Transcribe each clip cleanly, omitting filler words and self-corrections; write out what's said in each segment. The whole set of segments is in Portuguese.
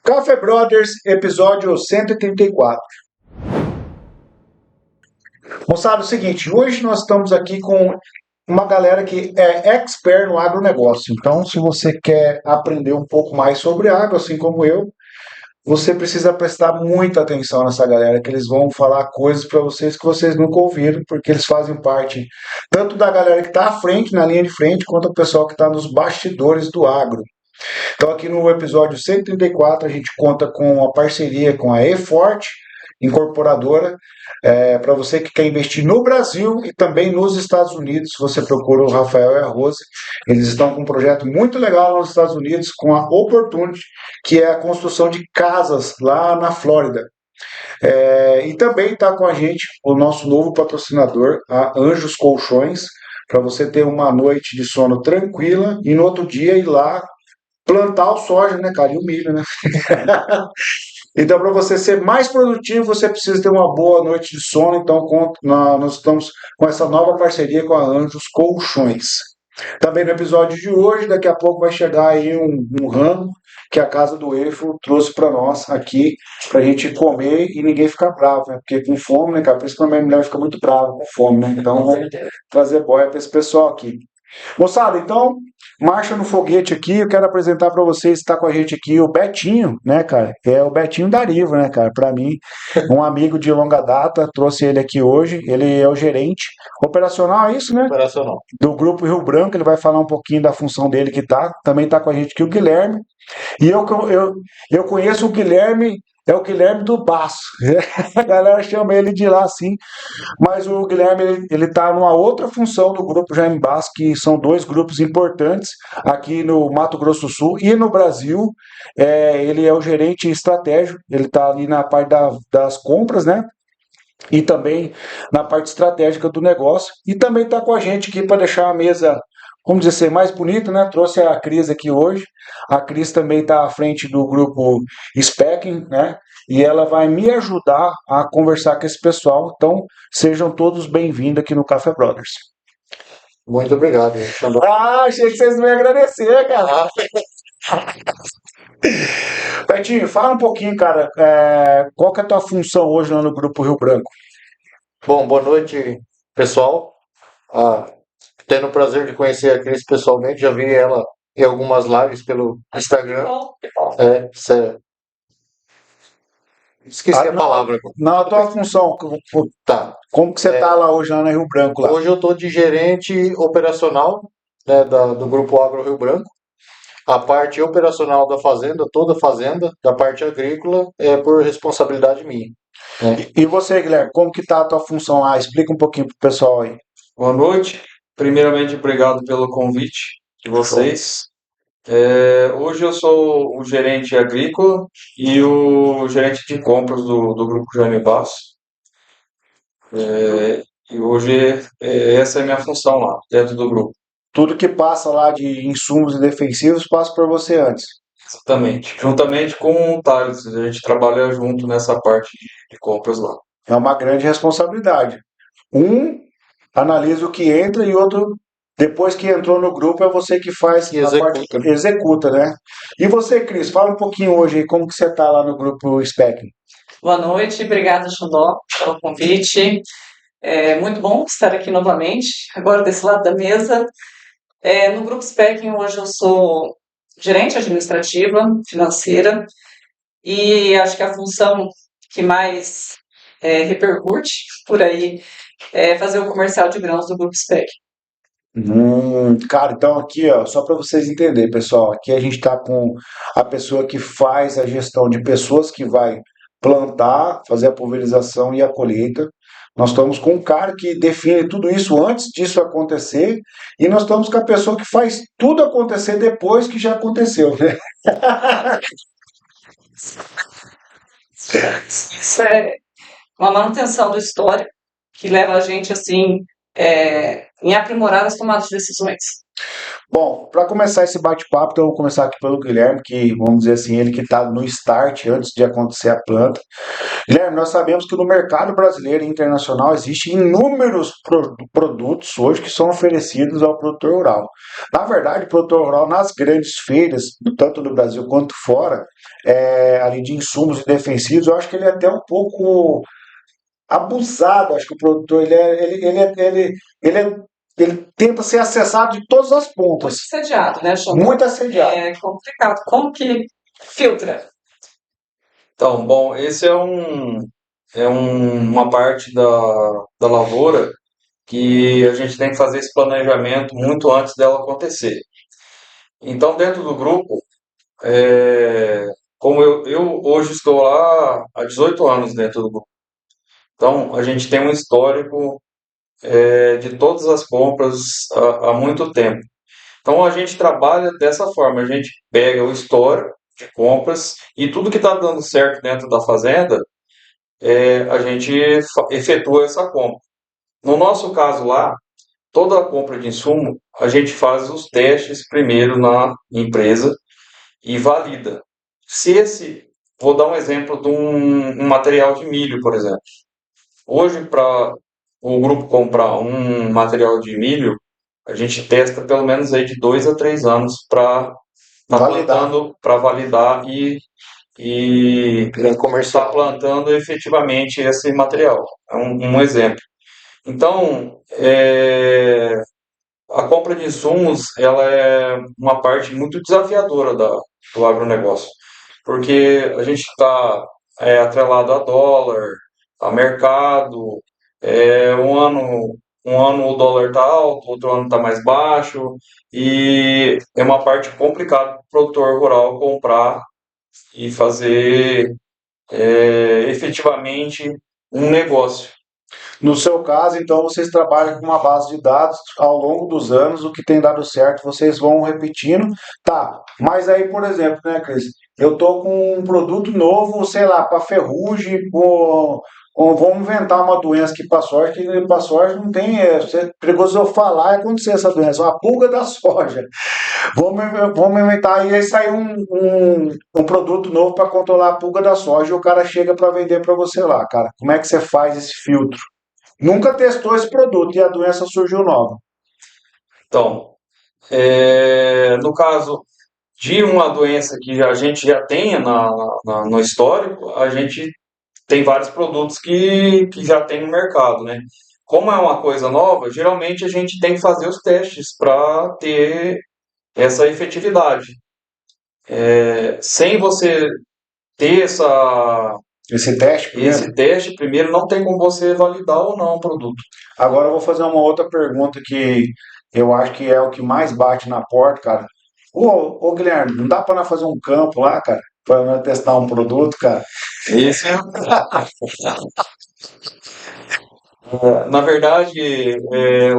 Café Brothers, episódio 134. Moçada, é o seguinte, hoje nós estamos aqui com uma galera que é expert no agronegócio. Então, se você quer aprender um pouco mais sobre agro, assim como eu, você precisa prestar muita atenção nessa galera, que eles vão falar coisas para vocês que vocês nunca ouviram, porque eles fazem parte tanto da galera que está à frente, na linha de frente, quanto do pessoal que está nos bastidores do agro. Então, aqui no episódio 134, a gente conta com a parceria com a eForte, incorporadora, para você que quer investir no Brasil e também nos Estados Unidos. Você procura o Rafael e a Rose. Eles estão com um projeto muito legal nos Estados Unidos, com a Opportunity, que é a construção de casas lá na Flórida. E também está com a gente o nosso novo patrocinador, a Anjos Colchões, para você ter uma noite de sono tranquila e no outro dia ir lá plantar o soja, né, cara, e o milho, né? Então, para você ser mais produtivo, você precisa ter uma boa noite de sono. Então, nós estamos com essa nova parceria com a Anjos Colchões. Também no episódio de hoje, daqui a pouco vai chegar aí um ramo que a Casa do EFO trouxe para nós aqui, para a gente comer e ninguém ficar bravo, né? Porque com fome, né, cara? Por isso que a minha mulher fica muito brava com fome, né? Então, vamos trazer boia para esse pessoal aqui. Moçada, então, marcha no foguete aqui. Eu quero apresentar para vocês, está com a gente aqui o Betinho, né, cara? É o Betinho da Riva, né, cara? Para mim, um amigo de longa data, trouxe ele aqui hoje. Ele é o gerente operacional, é isso, né? Operacional. Do Grupo Rio Branco. Ele vai falar um pouquinho da função dele que tá. Também tá com a gente aqui o Guilherme. E eu conheço o Guilherme, é o Guilherme do Baço. A galera chama ele de lá assim. Mas o Guilherme, ele está numa outra função do Grupo Jaime Bass, que são dois grupos importantes aqui no Mato Grosso do Sul e no Brasil. Ele é o gerente estratégico, ele está ali na parte das compras, né? E também na parte estratégica do negócio. E também está com a gente aqui para deixar a mesa, vamos dizer assim, mais bonita, né? Trouxe a Cris aqui hoje. A Cris também está à frente do grupo Specking, né? E ela vai me ajudar a conversar com esse pessoal. Então, sejam todos bem-vindos aqui no Café Brothers. Muito obrigado. Achei que vocês não iam agradecer, cara. Betinho, fala um pouquinho, cara. Qual que é a tua função hoje lá no Grupo Rio Branco? Bom, boa noite, pessoal. Tendo o prazer de conhecer a Cris pessoalmente, já vi ela em algumas lives pelo Instagram. Esqueci a palavra. Na tua função, Tá. como que você tá lá hoje lá no Rio Branco? Lá? Hoje eu estou de gerente operacional, né, do Grupo Agro Rio Branco. A parte operacional da fazenda, toda a fazenda, da parte agrícola, é por responsabilidade minha. E você, Guilherme, como que tá a tua função lá? Explica um pouquinho pro pessoal aí. Boa noite. Primeiramente, obrigado pelo convite de vocês. Hoje eu sou o gerente agrícola e o gerente de compras do Grupo Jaime Basso. E hoje essa é a minha função lá, dentro do grupo. Tudo que passa lá de insumos e defensivos passa por você antes. Exatamente. Juntamente com o Thales, a gente trabalha junto nessa parte de compras lá. É uma grande responsabilidade. Um analisa o que entra e outro, depois que entrou no grupo, é você que faz a parte executa, né? E você, Cris, fala um pouquinho hoje aí, como que você está lá no grupo Spec. Boa noite, obrigada, Xandó, pelo convite. É muito bom estar aqui novamente, agora desse lado da mesa. No Grupo Specking, hoje eu sou gerente administrativa, financeira, e acho que a função que mais repercute por aí é fazer o comercial de grãos do Grupo Specking. Cara, então aqui, ó, só para vocês entenderem, pessoal, aqui a gente está com a pessoa que faz a gestão de pessoas que vai plantar, fazer a pulverização e a colheita. Nós estamos com um cara que define tudo isso antes disso acontecer, e nós estamos com a pessoa que faz tudo acontecer depois que já aconteceu, né? Isso é uma manutenção do histórico que leva a gente assim em aprimorar as tomadas de decisões. Bom, para começar esse bate-papo, então eu vou começar aqui pelo Guilherme, que vamos dizer assim, ele que está no start antes de acontecer a planta. Guilherme, nós sabemos que no mercado brasileiro e internacional existem inúmeros produtos hoje que são oferecidos ao produtor rural. Na verdade, o produtor rural nas grandes feiras, tanto no Brasil quanto fora, ali de insumos e defensivos, eu acho que ele é até um pouco abusado. Acho que o produtor ele tenta ser acessado de todas as Muito pontas, assediado, né, Xandó? muito assediado. É complicado. Como que filtra? Então, bom, esse uma parte da lavoura que a gente tem que fazer esse planejamento muito antes dela acontecer. Então, dentro do grupo, é, como eu hoje estou lá há 18 anos dentro do grupo, então a gente tem um histórico de todas as compras há muito tempo. Então a gente trabalha dessa forma, a gente pega o histórico de compras e tudo que está dando certo dentro da fazenda, a gente efetua essa compra. No nosso caso lá, toda a compra de insumo, a gente faz os testes primeiro na empresa e valida. Se esse, vou dar um exemplo de um material de milho, por exemplo. Hoje, para o grupo comprar um material de milho, a gente testa pelo menos aí de 2 a 3 anos para estar Validar. plantando, para validar e Bem estar comercial. plantando efetivamente esse material. É um exemplo. Então, a compra de insumos, ela é uma parte muito desafiadora do agronegócio, porque a gente está atrelado a dólar, a mercado, um ano o dólar está alto, outro ano está mais baixo, e é uma parte complicada para o produtor rural comprar e fazer efetivamente um negócio. No seu caso, então, vocês trabalham com uma base de dados ao longo dos anos, o que tem dado certo, vocês vão repetindo. Tá, mas aí, por exemplo, né, Cris, eu tô com um produto novo, sei lá, para ferrugem, vamos inventar uma doença que para sorte, que para sorte não tem, é perigoso eu falar e acontecer essa doença, uma pulga da soja. Vamos inventar e aí sai um produto novo para controlar a pulga da soja e o cara chega para vender para você lá, cara. Como é que você faz esse filtro? Nunca testou esse produto e a doença surgiu nova. Então, no caso de uma doença que a gente já tenha no histórico, a gente tem vários produtos que já tem no mercado, né? Como é uma coisa nova, geralmente a gente tem que fazer os testes para ter essa efetividade. Sem você ter Esse teste primeiro. esse teste, primeiro não tem como você validar ou não o produto. Agora eu vou fazer uma outra pergunta que eu acho que é o que mais bate na porta, cara. Ô Guilherme, não dá para nós fazer um campo lá, cara, para nós testar um produto, cara? Esse Na verdade,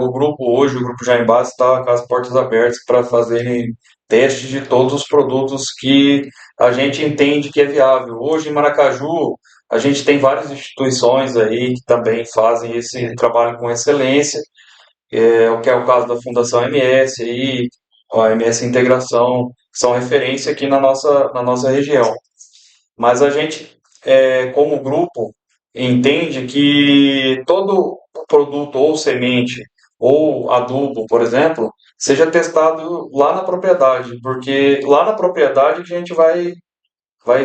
o grupo Jaimbá está com as portas abertas para fazerem testes de todos os produtos que a gente entende que é viável. Hoje, em Maracaju, a gente tem várias instituições aí que também fazem esse trabalho com excelência, o que é o caso da Fundação MS, aí, a MS Integração, que são referência aqui na nossa região. Mas a gente, como grupo, entende que todo produto ou semente ou adubo, por exemplo, seja testado lá na propriedade, porque lá na propriedade que a gente vai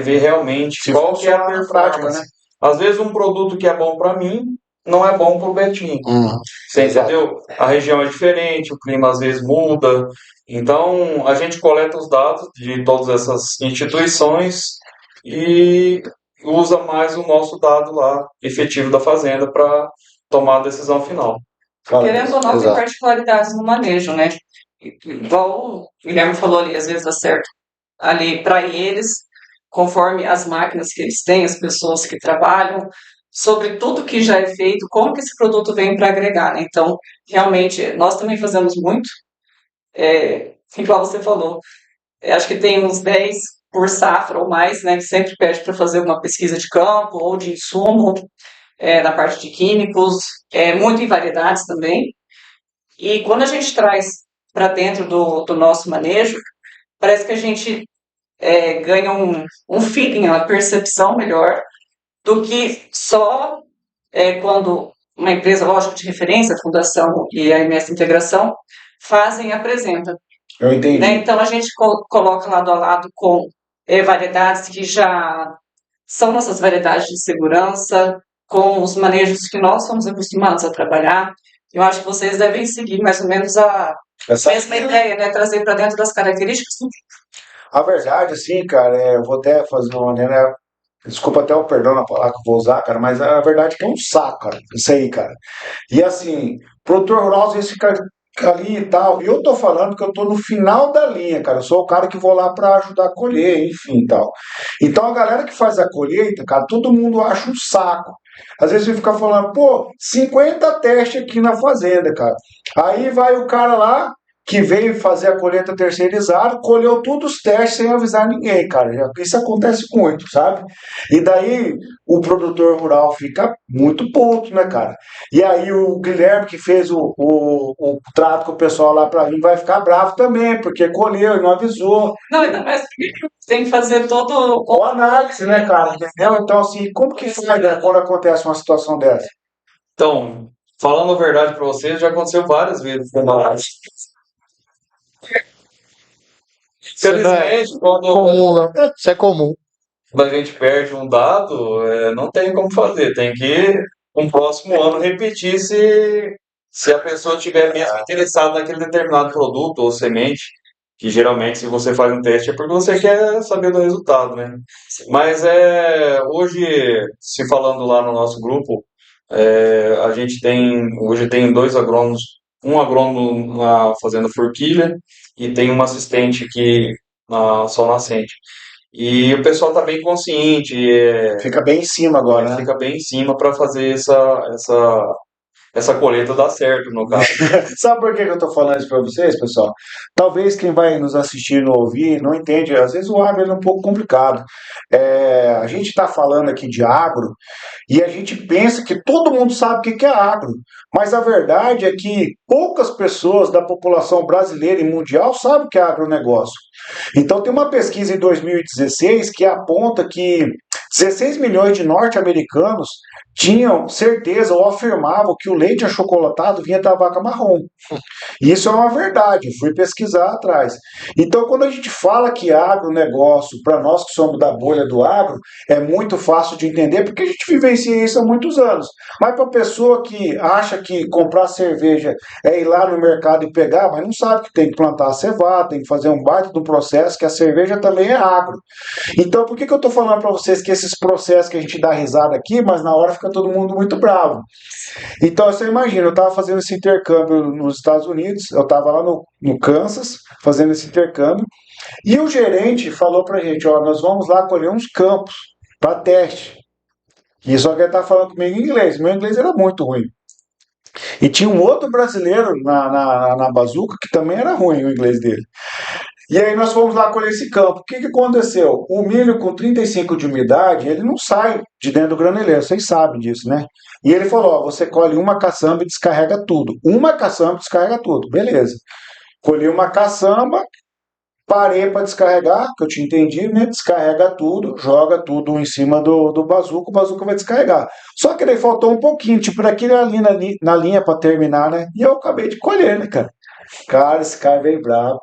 ver realmente Se qual que é a funcionar na prática, performance. né? Às vezes um produto que é bom para mim não é bom para o Betinho. Você Exato. entendeu? A região é diferente, o clima às vezes muda. Então, a gente coleta os dados de todas essas instituições e usa mais o nosso dado lá, efetivo da fazenda, para tomar a decisão final. Fala, Querendo ou não, tem Exato. particularidades no manejo, né? Igual o Guilherme falou ali, às vezes dá certo ali para eles, conforme as máquinas que eles têm, as pessoas que trabalham, sobre tudo que já é feito, como que esse produto vem para agregar, né? Então, realmente, nós também fazemos muito, igual você falou, acho que tem uns 10 por safra ou mais, né, que sempre pede para fazer uma pesquisa de campo ou de insumo, na parte de químicos, muito em variedades também. E quando a gente traz para dentro do nosso manejo, parece que a gente ganha um feeling, uma percepção melhor do que só quando uma empresa, lógico, de referência, a Fundação e a MS Integração, fazem e apresentam. Eu entendi. Né? Então, a gente coloca lado a lado com variedades que já são nossas variedades de segurança, com os manejos que nós somos acostumados a trabalhar. Eu acho que vocês devem seguir mais ou menos a mesma ideia, né? Trazer para dentro das características. A verdade, assim, cara, eu vou até fazer uma maneira. Desculpa até o perdão na palavra que eu vou usar, cara, mas a verdade é que é um saco, cara, isso aí, cara. E assim, produtor rural às vezes fica ali e tal. E eu tô falando que eu tô no final da linha, cara. Eu sou o cara que vou lá para ajudar a colher, enfim, tal. Então a galera que faz a colheita, cara, todo mundo acha um saco. Às vezes você fica falando, pô, 50 testes aqui na fazenda, cara. Aí vai o cara lá que veio fazer a colheita terceirizada, colheu todos os testes sem avisar ninguém, cara. Isso acontece muito, sabe? E daí o produtor rural fica muito puto, né, cara? E aí o Guilherme, que fez o trato com o pessoal lá para mim, vai ficar bravo também, porque colheu e não avisou. Não, ainda mais porque tem que fazer todo Ou análise, né, cara? Entendeu? Então, assim, como que faz, né, quando acontece uma situação dessa? Então, falando a verdade para vocês, já aconteceu várias vezes. Isso não é Infelizmente, quando comum, não. Isso é comum. a gente perde um dado, não tem como fazer. Tem que, no próximo ano, repetir se a pessoa estiver mesmo interessada naquele determinado produto ou semente, que geralmente, se você faz um teste, é porque você quer saber do resultado, né? Mas hoje, se falando lá no nosso grupo, a gente hoje tem dois agrônomos, um agrônomo na Fazenda Forquilha e tem um assistente aqui na Sol Nascente. E o pessoal está bem consciente, Fica bem em cima agora, né? fica bem em cima para fazer essa colheita dar certo, no caso. Sabe por que eu tô falando isso para vocês, pessoal? Talvez quem vai nos assistir ou ouvir não entende. Às vezes o agro é um pouco complicado. A gente está falando aqui de agro e a gente pensa que todo mundo sabe o que é agro. Mas a verdade é que poucas pessoas da população brasileira e mundial sabem o que é agronegócio. Então tem uma pesquisa em 2016 que aponta que 16 milhões de norte-americanos tinham certeza ou afirmavam que o leite achocolatado vinha da vaca marrom. E isso é uma verdade, eu fui pesquisar atrás. Então, quando a gente fala que agronegócio, para nós que somos da bolha do agro, é muito fácil de entender, porque a gente vivencia isso há muitos anos. Mas para a pessoa que acha que comprar cerveja é ir lá no mercado e pegar, mas não sabe que tem que plantar a cevada, tem que fazer um baita do processo, que a cerveja também é agro. Então, por que eu estou falando para vocês que esses processos que a gente dá risada aqui, mas na hora fica todo mundo muito bravo? Então, você imagina, eu estava fazendo esse intercâmbio nos Estados Unidos, eu estava lá no Kansas, fazendo esse intercâmbio, e o gerente falou para a gente, ó, nós vamos lá colher uns campos para teste. E só que ele estava falando comigo em inglês, meu inglês era muito ruim. E tinha um outro brasileiro na bazuca que também era ruim o inglês dele. E aí nós fomos lá colher esse campo. O que aconteceu? O milho com 35 de umidade, ele não sai de dentro do graneleiro, vocês sabem disso, né? E ele falou, ó, você colhe uma caçamba e descarrega tudo. Uma caçamba e descarrega tudo, beleza. Colhi uma caçamba, parei para descarregar, que eu tinha entendido, né? Descarrega tudo, joga tudo em cima do bazuca, o bazuca vai descarregar. Só que daí faltou um pouquinho, tipo daquele ali na linha para terminar, né? E eu acabei de colher, né, cara? Cara, esse cara veio bravo.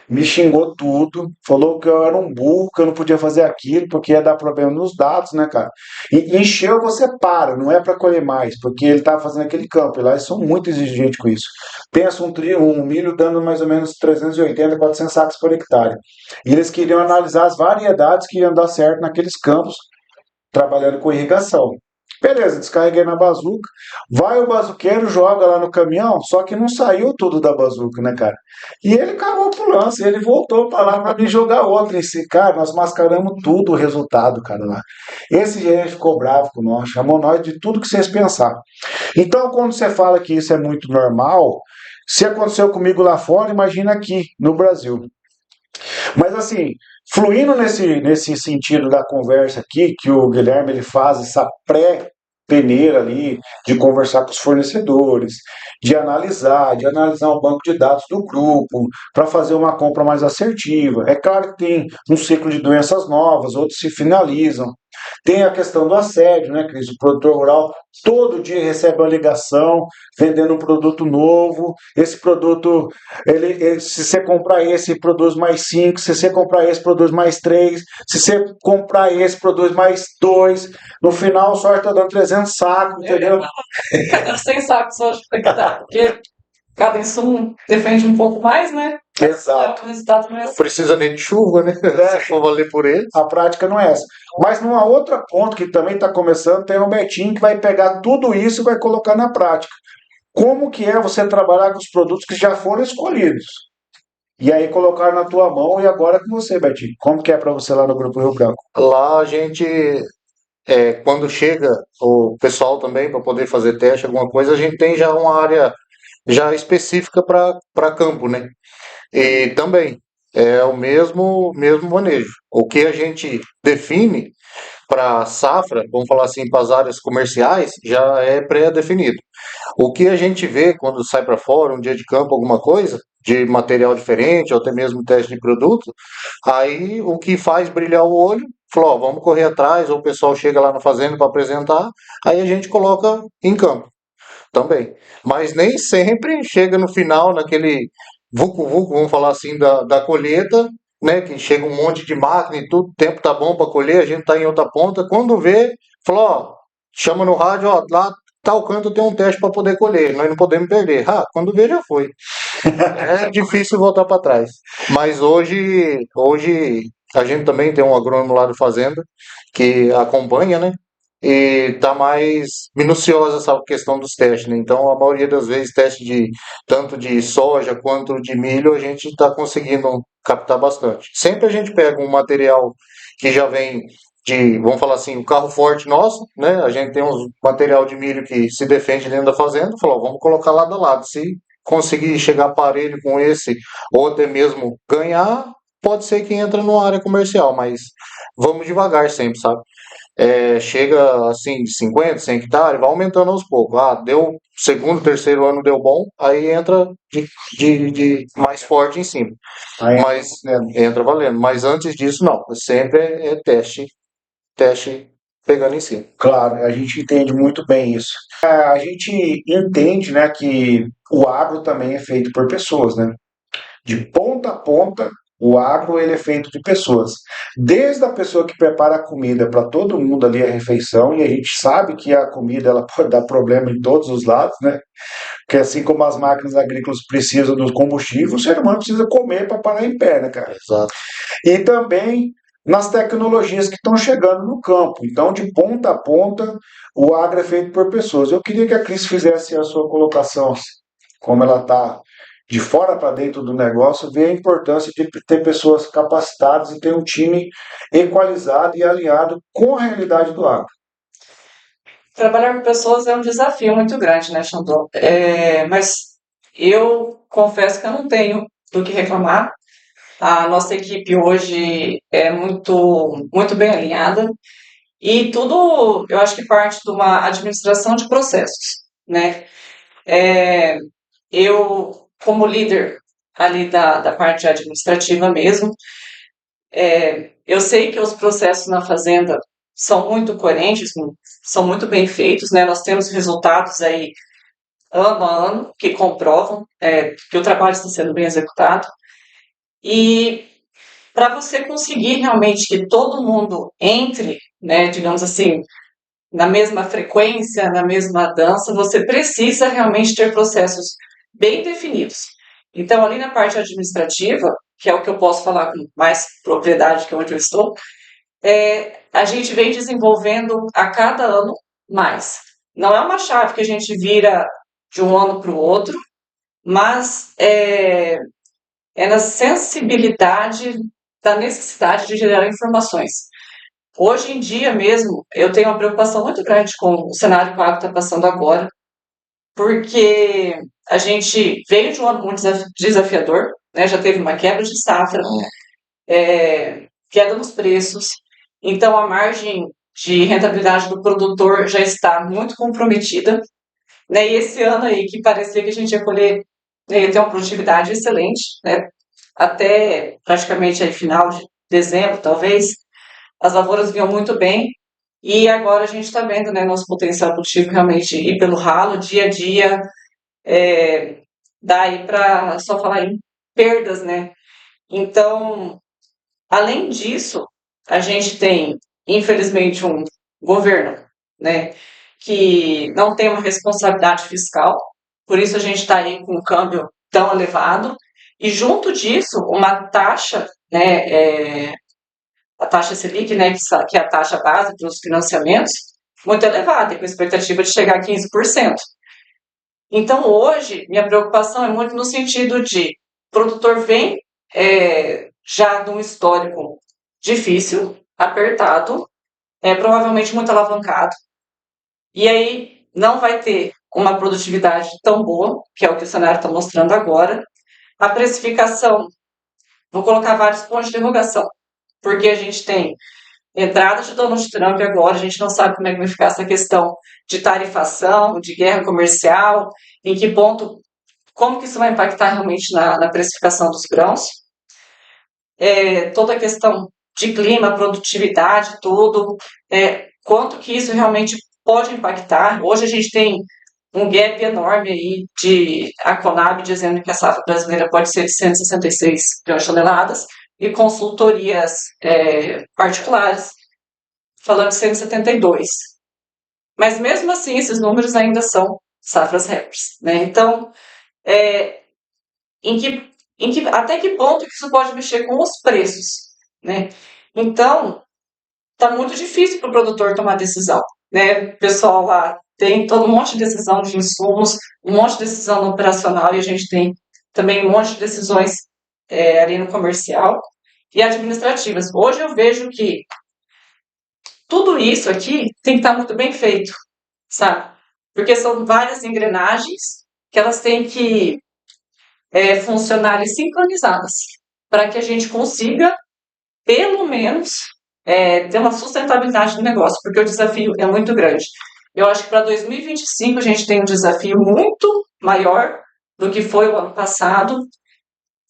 Me xingou tudo, falou que eu era um burro, que eu não podia fazer aquilo, porque ia dar problema nos dados, né, cara? E encheu, você para, não é para colher mais, porque ele estava fazendo aquele campo, e lá eles são muito exigentes com isso. Pensa um milho dando mais ou menos 380, 400 sacos por hectare. E eles queriam analisar as variedades que iam dar certo naqueles campos, trabalhando com irrigação. Beleza, descarreguei na bazuca. Vai o bazuqueiro, joga lá no caminhão, só que não saiu tudo da bazuca, né, cara? E ele cavou pro lance, ele voltou para lá para me jogar outra. Esse cara, nós mascaramos tudo o resultado, cara, lá. Esse gerente ficou bravo com nós, chamou nós de tudo que vocês pensaram. Então, quando você fala que isso é muito normal, se aconteceu comigo lá fora, imagina aqui no Brasil. Mas assim, fluindo nesse sentido da conversa aqui, que o Guilherme ele faz essa peneira ali, de conversar com os fornecedores, de analisar o banco de dados do grupo, para fazer uma compra mais assertiva. É claro que tem um ciclo de doenças novas, outros se finalizam. Tem a questão do assédio, né, Cris? O produtor rural todo dia recebe uma ligação vendendo um produto novo. Esse produto, se você comprar esse, produz mais 5. Se você comprar esse, produz mais 3. Se você comprar esse, produz mais 2. No final, só está dando 300 sacos, entendeu? 100 sacos hoje para hectare, porque cada insumo defende um pouco mais, né? Exato. O resultado não é Não assim. precisa nem de chuva, né? Se for valer por ele. A prática não é essa. Mas numa outra ponta que também está começando, tem o Betinho que vai pegar tudo isso e vai colocar na prática. Como que é você trabalhar com os produtos que já foram escolhidos? E aí colocar na tua mão e agora é com você, Betinho. Como que é para você lá no Grupo Rio Branco? Lá a gente, quando chega o pessoal também para poder fazer teste, alguma coisa, a gente tem já uma área já específica para campo, né? E também é o mesmo manejo. O que a gente define para safra, vamos falar assim, para as áreas comerciais, já é pré-definido. O que a gente vê quando sai para fora, um dia de campo, alguma coisa, de material diferente, ou até mesmo teste de produto, aí o que faz brilhar o olho, falou, ó, vamos correr atrás, ou o pessoal chega lá na fazenda para apresentar, aí a gente coloca em campo também. Mas nem sempre chega no final, naquele vucu-vucu, vamos falar assim, da colheita, né? Que chega um monte de máquina e tudo, o tempo tá bom para colher, a gente tá em outra ponta. Quando vê, falou, ó, chama no rádio, ó, lá tal canto tem um teste para poder colher, nós não podemos perder. Ah, quando vê já foi. É difícil voltar para trás. Mas hoje a gente também tem um agrônomo lá da fazenda que acompanha, né? E tá mais minuciosa essa questão dos testes, né? Então, a maioria das vezes, teste de tanto de soja quanto de milho, a gente está conseguindo captar bastante. Sempre a gente pega um material que já vem de, vamos falar assim, o carro forte nosso, né? A gente tem um material de milho que se defende dentro da fazenda, falou, vamos colocar lado a lado. Se conseguir chegar parelho com esse, ou até mesmo ganhar, pode ser que entra numa área comercial, mas vamos devagar sempre, sabe? Chega assim de 50, 100 hectares, vai aumentando aos poucos. Ah, deu segundo, terceiro ano deu bom, aí entra de mais forte em cima. Aí, Mas entra valendo. Mas antes disso, não. Sempre é teste pegando em cima. claro, a gente entende muito bem isso. A gente entende, né, que o agro também é feito por pessoas, né? De ponta a ponta, o agro ele é feito de pessoas. Desde a pessoa que prepara a comida para todo mundo ali a refeição, e a gente sabe que a comida ela pode dar problema em todos os lados, né? Porque assim como as máquinas agrícolas precisam do combustível, o ser humano precisa comer para parar em pé, né, cara? Exato. E também nas tecnologias que estão chegando no campo. Então, de ponta a ponta, o agro é feito por pessoas. Eu queria que a Cris fizesse a sua colocação, como ela está de fora para dentro do negócio, ver a importância de ter pessoas capacitadas e ter um time equalizado e alinhado com a realidade do agro. Trabalhar com pessoas é um desafio muito grande, né, Xandão? Mas eu confesso que eu não tenho do que reclamar. A nossa equipe hoje é muito bem alinhada e tudo, eu acho que parte de uma administração de processos, né? Eu, como líder ali da parte administrativa mesmo, eu sei que os processos na fazenda são muito coerentes, são muito bem feitos, né? Nós temos resultados aí ano a ano que comprovam que o trabalho está sendo bem executado. E para você conseguir realmente que todo mundo entre, né, digamos assim, na mesma frequência, na mesma dança, você precisa realmente ter processos bem definidos. Então, ali na parte administrativa, que é o que eu posso falar com mais propriedade que onde eu estou, a gente vem desenvolvendo a cada ano mais. Não é uma chave que a gente vira de um ano para o outro, mas é na sensibilidade da necessidade de gerar informações. Hoje em dia mesmo, eu tenho uma preocupação muito grande com o cenário que o agro está passando agora, porque a gente veio de um ano muito desafiador, né? Já teve uma quebra de safra, queda nos preços, então a margem de rentabilidade do produtor já está muito comprometida, né? E esse ano aí que parecia que a gente ia colher, ia ter uma produtividade excelente, né? Até praticamente aí final de dezembro, talvez, as lavouras vinham muito bem. E agora a gente está vendo, né, nosso potencial produtivo realmente ir pelo ralo, dia a dia, daí para só falar em perdas, né? Então, além disso, a gente tem, infelizmente, um governo, né, que não tem uma responsabilidade fiscal, por isso a gente está aí com um câmbio tão elevado, e junto disso, uma taxa, né, a taxa Selic, né, que é a taxa base para os financiamentos, muito elevada, com expectativa de chegar a 15%. Então, hoje, minha preocupação é muito no sentido de o produtor vem já de um histórico difícil, apertado, provavelmente muito alavancado, e aí não vai ter uma produtividade tão boa, que é o que o cenário está mostrando agora. A precificação, vou colocar vários pontos de interrogação, porque a gente tem entrada de Donald Trump agora, a gente não sabe como é que vai ficar essa questão de tarifação, de guerra comercial, em que ponto, como que isso vai impactar realmente na precificação dos grãos. Toda a questão de clima, produtividade, tudo, quanto que isso realmente pode impactar. Hoje a gente tem um gap enorme aí a Conab dizendo que a safra brasileira pode ser de 166 milhões de toneladas, e consultorias particulares falando de 172. Mas mesmo assim, esses números ainda são safras recordes, né? Então, até que ponto que isso pode mexer com os preços, né? Então, está muito difícil para o produtor tomar decisão, né? O pessoal lá tem todo um monte de decisão de insumos, um monte de decisão no operacional, e a gente tem também um monte de decisões ali no comercial e administrativas. Hoje eu vejo que tudo isso aqui tem que estar muito bem feito, sabe? Porque são várias engrenagens que elas têm que funcionar ali sincronizadas para que a gente consiga, pelo menos, ter uma sustentabilidade do negócio, porque o desafio é muito grande. Eu acho que para 2025 a gente tem um desafio muito maior do que foi o ano passado.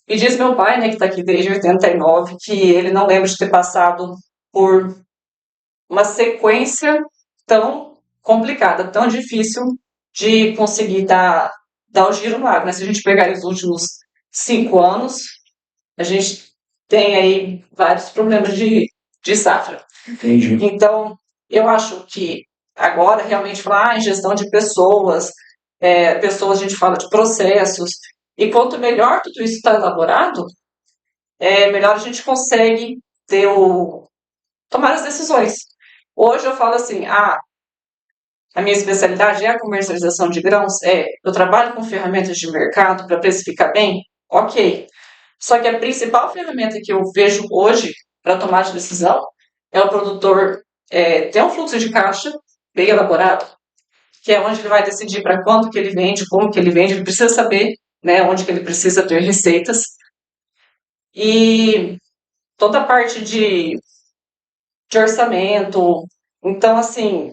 E diz meu pai, né, que está aqui desde 89, que ele não lembra de ter passado por uma sequência tão complicada, tão difícil de conseguir dar o giro no agro, né? Se a gente pegar os últimos 5 anos, a gente tem aí vários problemas de safra. Entendi. Então, eu acho que agora realmente falar em gestão de pessoas, a gente fala de processos, e quanto melhor tudo isso está elaborado, melhor a gente consegue tomar as decisões. Hoje eu falo assim, a minha especialidade é a comercialização de grãos, eu trabalho com ferramentas de mercado para precificar bem, ok. Só que a principal ferramenta que eu vejo hoje para tomar de decisão é o produtor ter um fluxo de caixa bem elaborado, que é onde ele vai decidir para quanto que ele vende, como que ele vende, ele precisa saber, né, onde que ele precisa ter receitas. E toda a parte de orçamento. Então, assim,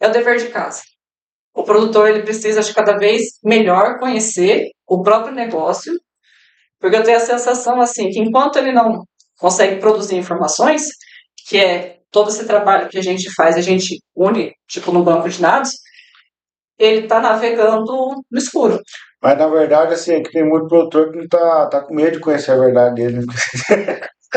é o dever de casa. O produtor ele precisa de cada vez melhor conhecer o próprio negócio, porque eu tenho a sensação assim que enquanto ele não consegue produzir informações, que é todo esse trabalho que a gente faz, a gente une, tipo, no banco de dados, ele está navegando no escuro. Mas na verdade, assim, é que tem muito produtor que não tá com medo de conhecer a verdade dele.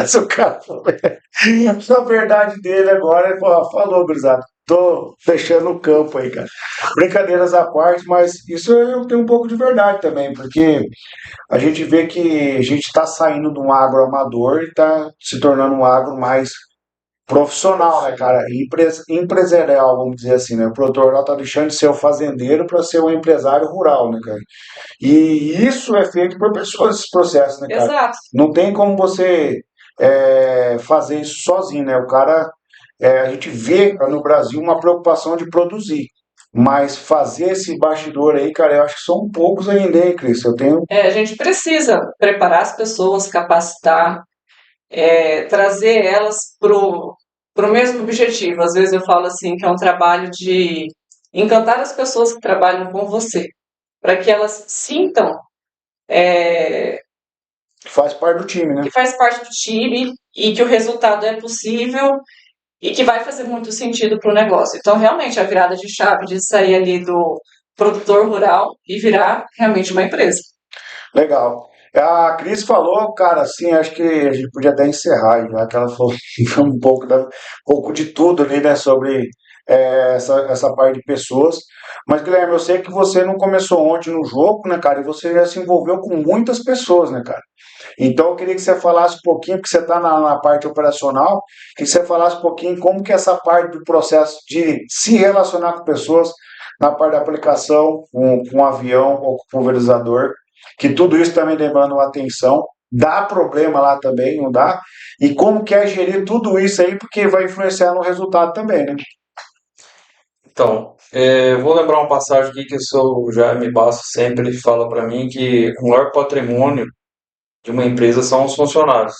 Se o cara falou a verdade dele agora, ele falou, gurizada. Tô fechando o campo aí, cara. Brincadeiras à parte, mas isso eu tenho um pouco de verdade também, porque a gente vê que a gente está saindo de um agro amador e está se tornando um agro mais profissional, né, cara? Empresarial, vamos dizer assim, né? O produtor lá tá deixando de ser o fazendeiro para ser o empresário rural, né, cara? E isso é feito por pessoas, esse processo, né, cara? Exato. Não tem como você fazer isso sozinho, né? O cara, a gente vê no Brasil uma preocupação de produzir. Mas fazer esse bastidor aí, cara, eu acho que são poucos ainda, hein, Cris? Eu tenho. A gente precisa preparar as pessoas, capacitar, trazer elas para o mesmo objetivo. Às vezes eu falo assim que é um trabalho de encantar as pessoas que trabalham com você, para que elas sintam é, Faz parte do time, né? que faz parte do time e que o resultado é possível e que vai fazer muito sentido para o negócio. Então, realmente, a virada de chave de sair ali do produtor rural e virar realmente uma empresa. Legal. A Cris falou, cara, assim, acho que a gente podia até encerrar, já que ela falou um pouco, um pouco de tudo ali, né, sobre essa parte de pessoas. Mas, Guilherme, eu sei que você não começou ontem no jogo, né, cara, e você já se envolveu com muitas pessoas, né, cara? Então, eu queria que você falasse um pouquinho, porque você está na parte operacional, que você falasse um pouquinho como que é essa parte do processo de se relacionar com pessoas na parte da aplicação, com um avião ou com pulverizador, que tudo isso também demanda uma atenção, dá problema lá também, não dá? E como que é gerir tudo isso aí, porque vai influenciar no resultado também, né? Então, vou lembrar uma passagem aqui que o seu Jaime Basso sempre fala para mim que o maior patrimônio de uma empresa são os funcionários.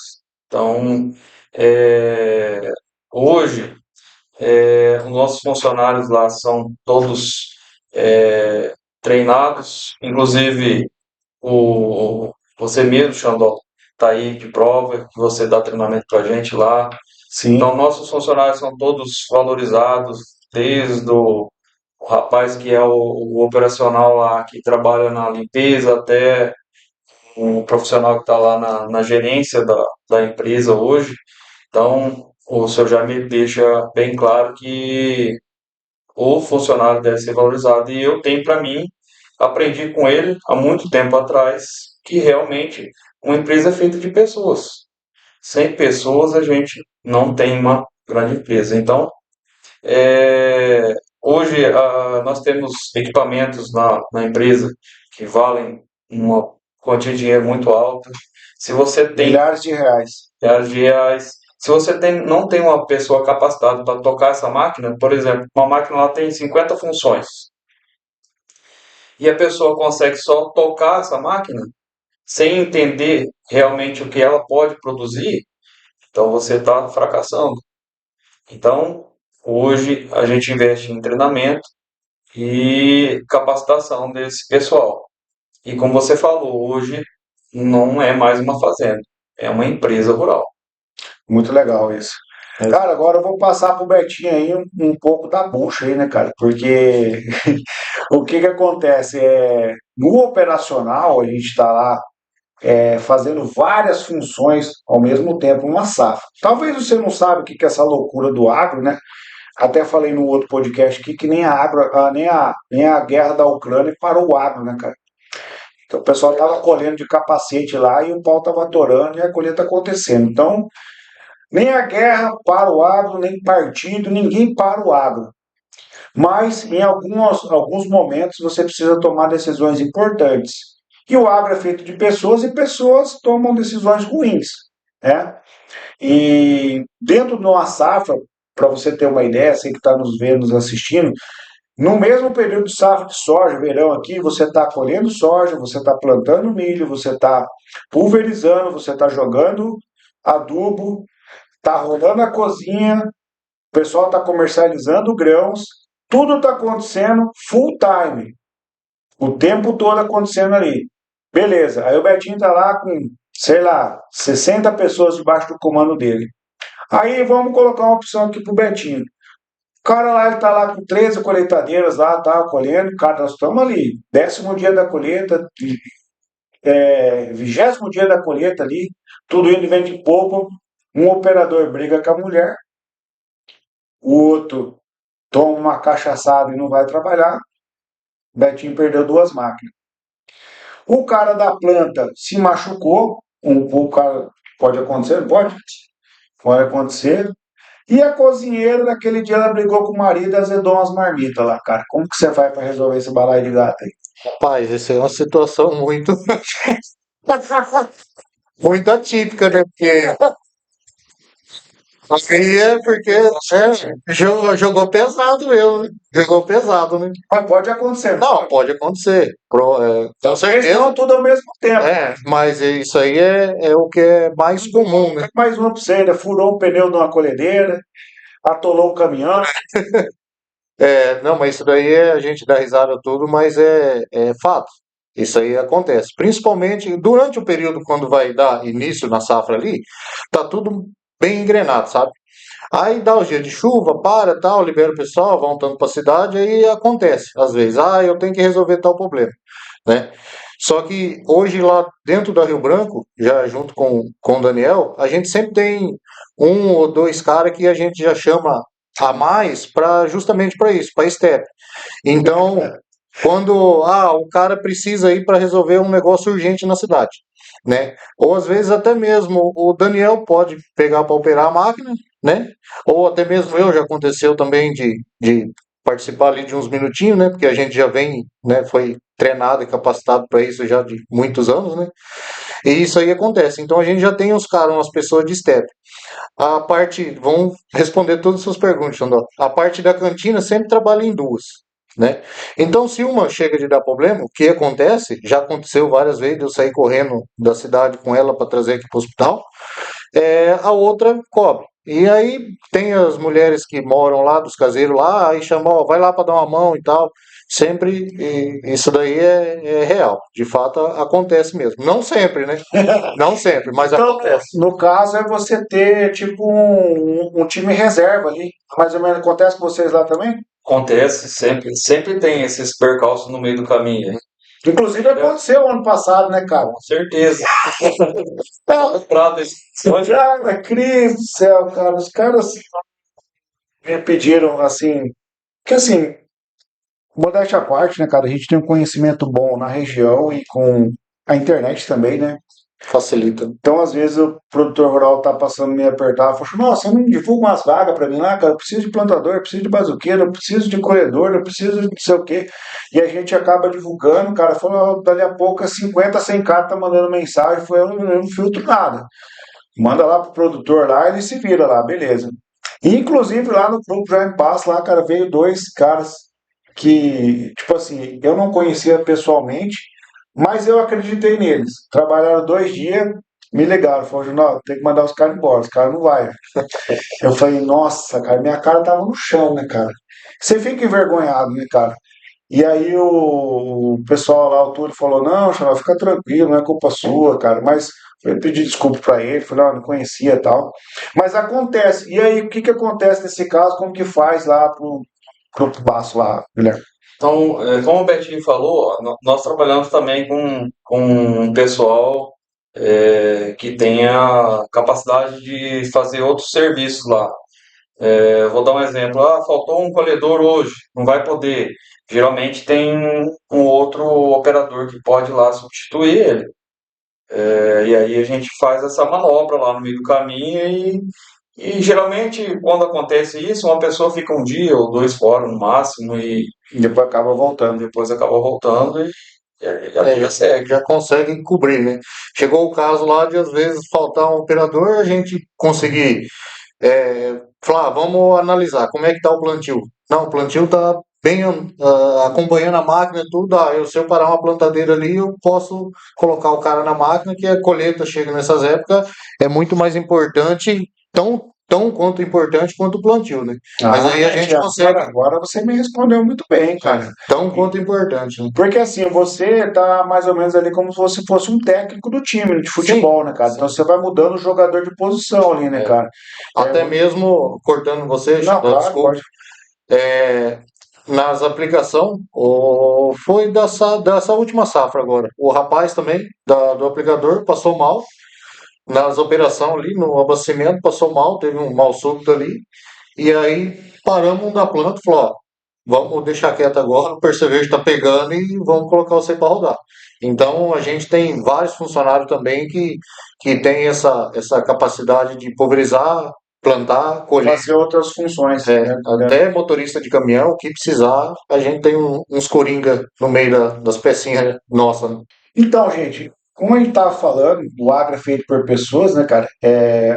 Então, é, hoje, os nossos funcionários lá são todos é, treinados, inclusive você mesmo, Xandó, está aí de prova, que você dá treinamento para a gente lá. Sim, Então, nossos funcionários são todos valorizados, desde o rapaz que é o operacional lá, que trabalha na limpeza, até o profissional que está lá na gerência da empresa hoje. Então, o senhor já me deixa bem claro que o funcionário deve ser valorizado. E eu tenho para mim, aprendi com ele há muito tempo atrás, que realmente uma empresa é feita de pessoas. Sem pessoas a gente não tem uma grande empresa. Então, hoje nós temos equipamentos na empresa que valem uma quantia de dinheiro muito alta. Se você tem milhares de reais. milhares de reais, se você não tem uma pessoa capacitada para tocar essa máquina, por exemplo, uma máquina lá tem 50 funções e a pessoa consegue só tocar essa máquina sem entender realmente o que ela pode produzir, então você está fracassando. Então, hoje a gente investe em treinamento e capacitação desse pessoal. E como você falou, hoje não é mais uma fazenda, é uma empresa rural. Muito legal isso. Cara, agora eu vou passar pro Betinho aí um pouco da bucha aí, né, cara? Porque o que que acontece? No operacional, a gente está lá fazendo várias funções ao mesmo tempo, uma safra. Talvez você não saiba o que que é essa loucura do agro, né? Até falei no outro podcast aqui que nem a agro, nem a guerra da Ucrânia parou o agro, né, cara? Então o pessoal tava colhendo de capacete lá e o pau tava atorando e a colheita acontecendo. Então, nem a guerra para o agro, nem partido, ninguém para o agro. Mas em alguns momentos você precisa tomar decisões importantes. E o agro é feito de pessoas e pessoas tomam decisões ruins. Né? E dentro de uma safra, para você ter uma ideia, você que está nos vendo, nos assistindo, no mesmo período de safra de soja, verão aqui, você está colhendo soja, você está plantando milho, você está pulverizando, você está jogando adubo, está rolando a cozinha, o pessoal está comercializando grãos, tudo está acontecendo full time, o tempo todo acontecendo ali. Beleza, aí o Betinho está lá com, sei lá, 60 pessoas debaixo do comando dele. Aí vamos colocar uma opção aqui pro Betinho. O cara lá, ele tá lá com 13 colheitadeiras lá, tá colhendo, cara, nós estamos ali, 10º dia da colheita, 20º dia da colheita ali, tudo indo vem de popa, um operador briga com a mulher, o outro toma uma cachaçada e não vai trabalhar, o Betinho perdeu 2 máquinas. O cara da planta se machucou, o cara, pode acontecer, não pode? Pode acontecer. E a cozinheira, naquele dia, ela brigou com o marido e azedou umas marmitas lá, cara. Como que você vai para resolver esse balaio de gato aí? Rapaz, essa é uma situação muito, muito atípica, né? Porque aí é porque jogou pesado eu, né? Jogou pesado, né? Mas pode acontecer. Não, pode acontecer. Com certeza. Não tudo ao mesmo tempo. Mas isso aí é o que é mais comum, né? Mais uma pra você, ainda furou um pneu de uma colhedeira, Atolou o caminhão. Não, mas isso daí a gente dá risada tudo, mas é fato. Isso aí acontece. Principalmente durante o período quando vai dar início na safra ali, tá tudo bem engrenado, sabe? Aí dá os dias de chuva, para, tal, libera o pessoal, vão tanto para a cidade, aí acontece, às vezes, eu tenho que resolver tal problema, né? Só que hoje lá dentro da Rio Branco, já junto com o Daniel, a gente sempre tem um ou dois caras que a gente já chama a mais para justamente para isso, para step. Então, quando o cara precisa ir para resolver um negócio urgente na cidade, né? Ou às vezes até mesmo o Daniel pode pegar para operar a máquina, né? Ou até mesmo eu já aconteceu também de participar ali de uns minutinhos, né? Porque a gente já vem, né? Foi treinado e capacitado para isso já de muitos anos, né? E isso aí acontece. Então a gente já tem uns caras, umas pessoas de step. A parte, vão responder todas as suas perguntas, Xandó. A parte da cantina sempre trabalha em duas, né? Então, se uma chega de dar problema, o que acontece, já aconteceu várias vezes, eu sair correndo da cidade com ela para trazer aqui para o hospital, a outra cobre. E aí tem as mulheres que moram lá, dos caseiros lá, aí chamam, ó, vai lá para dar uma mão e tal. Sempre, isso daí é real. De fato, acontece mesmo. Não sempre, né? Não sempre, mas Então, acontece. no caso, é você ter tipo um time reserva ali. Mais ou menos acontece com vocês lá também? Acontece sempre tem esses percalços no meio do caminho, hein? Inclusive aconteceu ano passado, né, cara? Com certeza. Ah, Prato esse- Cara, Cristo do céu, cara. Os caras me pediram assim. Que assim, modéstia à parte, né, cara? A gente tem um conhecimento bom na região e com a internet também, né? Facilita. Então, às vezes, o produtor rural tá passando me apertar, fala assim, nossa, não divulga umas vagas para mim lá, cara, eu preciso de plantador, eu preciso de bazuqueiro, eu preciso de colhedor, eu preciso de não sei o quê. E a gente acaba divulgando, cara, falou, dali a pouco, 50, 100 caras tá mandando mensagem, foi, eu não filtro nada. Manda lá pro produtor lá, ele se vira lá, beleza. E, inclusive, lá no grupo já em Passo, lá, cara, veio dois caras que, tipo assim, eu não conhecia pessoalmente, mas eu acreditei neles. Trabalharam 2 dias, me ligaram, falaram, não, tem que mandar os caras embora, os caras não vai. Eu falei, nossa, cara, minha cara tava no chão, né, cara? Você fica envergonhado, né, cara? E aí o pessoal lá, o Túlio, falou, não, Xará, fica tranquilo, não é culpa sua, cara. Mas eu pedi desculpa pra ele, falei, não conhecia e tal. Mas acontece. E aí, o que que acontece nesse caso? Como que faz lá pro Baço lá, Guilherme? Então, como o Betinho falou, nós trabalhamos também com um pessoal que tenha capacidade de fazer outros serviços lá. Vou dar um exemplo. Faltou um colhedor hoje, não vai poder. Geralmente tem um outro operador que pode ir lá substituir ele. E aí a gente faz essa manobra lá no meio do caminho e geralmente quando acontece isso, uma pessoa fica um dia ou dois fora no máximo e E depois acaba voltando. depois acaba voltando e a vida segue. Já consegue cobrir, né? Chegou o caso lá de às vezes faltar um operador, a gente conseguir falar, vamos analisar como é que tá o plantio. Não, o plantio tá bem acompanhando a máquina e tudo. Se eu parar uma plantadeira ali, eu posso colocar o cara na máquina, que a colheita chega nessas épocas, é muito mais importante, tão quanto importante quanto o plantio, né? Mas aí a gente consegue, Agora você me respondeu muito bem, cara. tão quanto importante, né? Porque assim, você tá mais ou menos ali como se você fosse um técnico do time de futebol, né, cara? Então você vai mudando o jogador de posição ali, né, cara? Até mesmo, cortando você, Não, claro, desculpa, pode. nas aplicação, foi dessa última safra agora. O rapaz também, do aplicador, passou mal nas operações ali, no abastecimento, passou mal, teve um mal súbito ali, e aí paramos um da planta e falou, ó, vamos deixar quieto agora, o percevejo está pegando e vamos colocar você para rodar. Então a gente tem vários funcionários também que tem essa capacidade de pulverizar, plantar, colher. Fazer outras funções, né? Até motorista de caminhão, o que precisar, a gente tem uns coringa no meio das pecinhas nossa, né? Então, gente, como a gente estava falando, o agro é feito por pessoas, né, cara?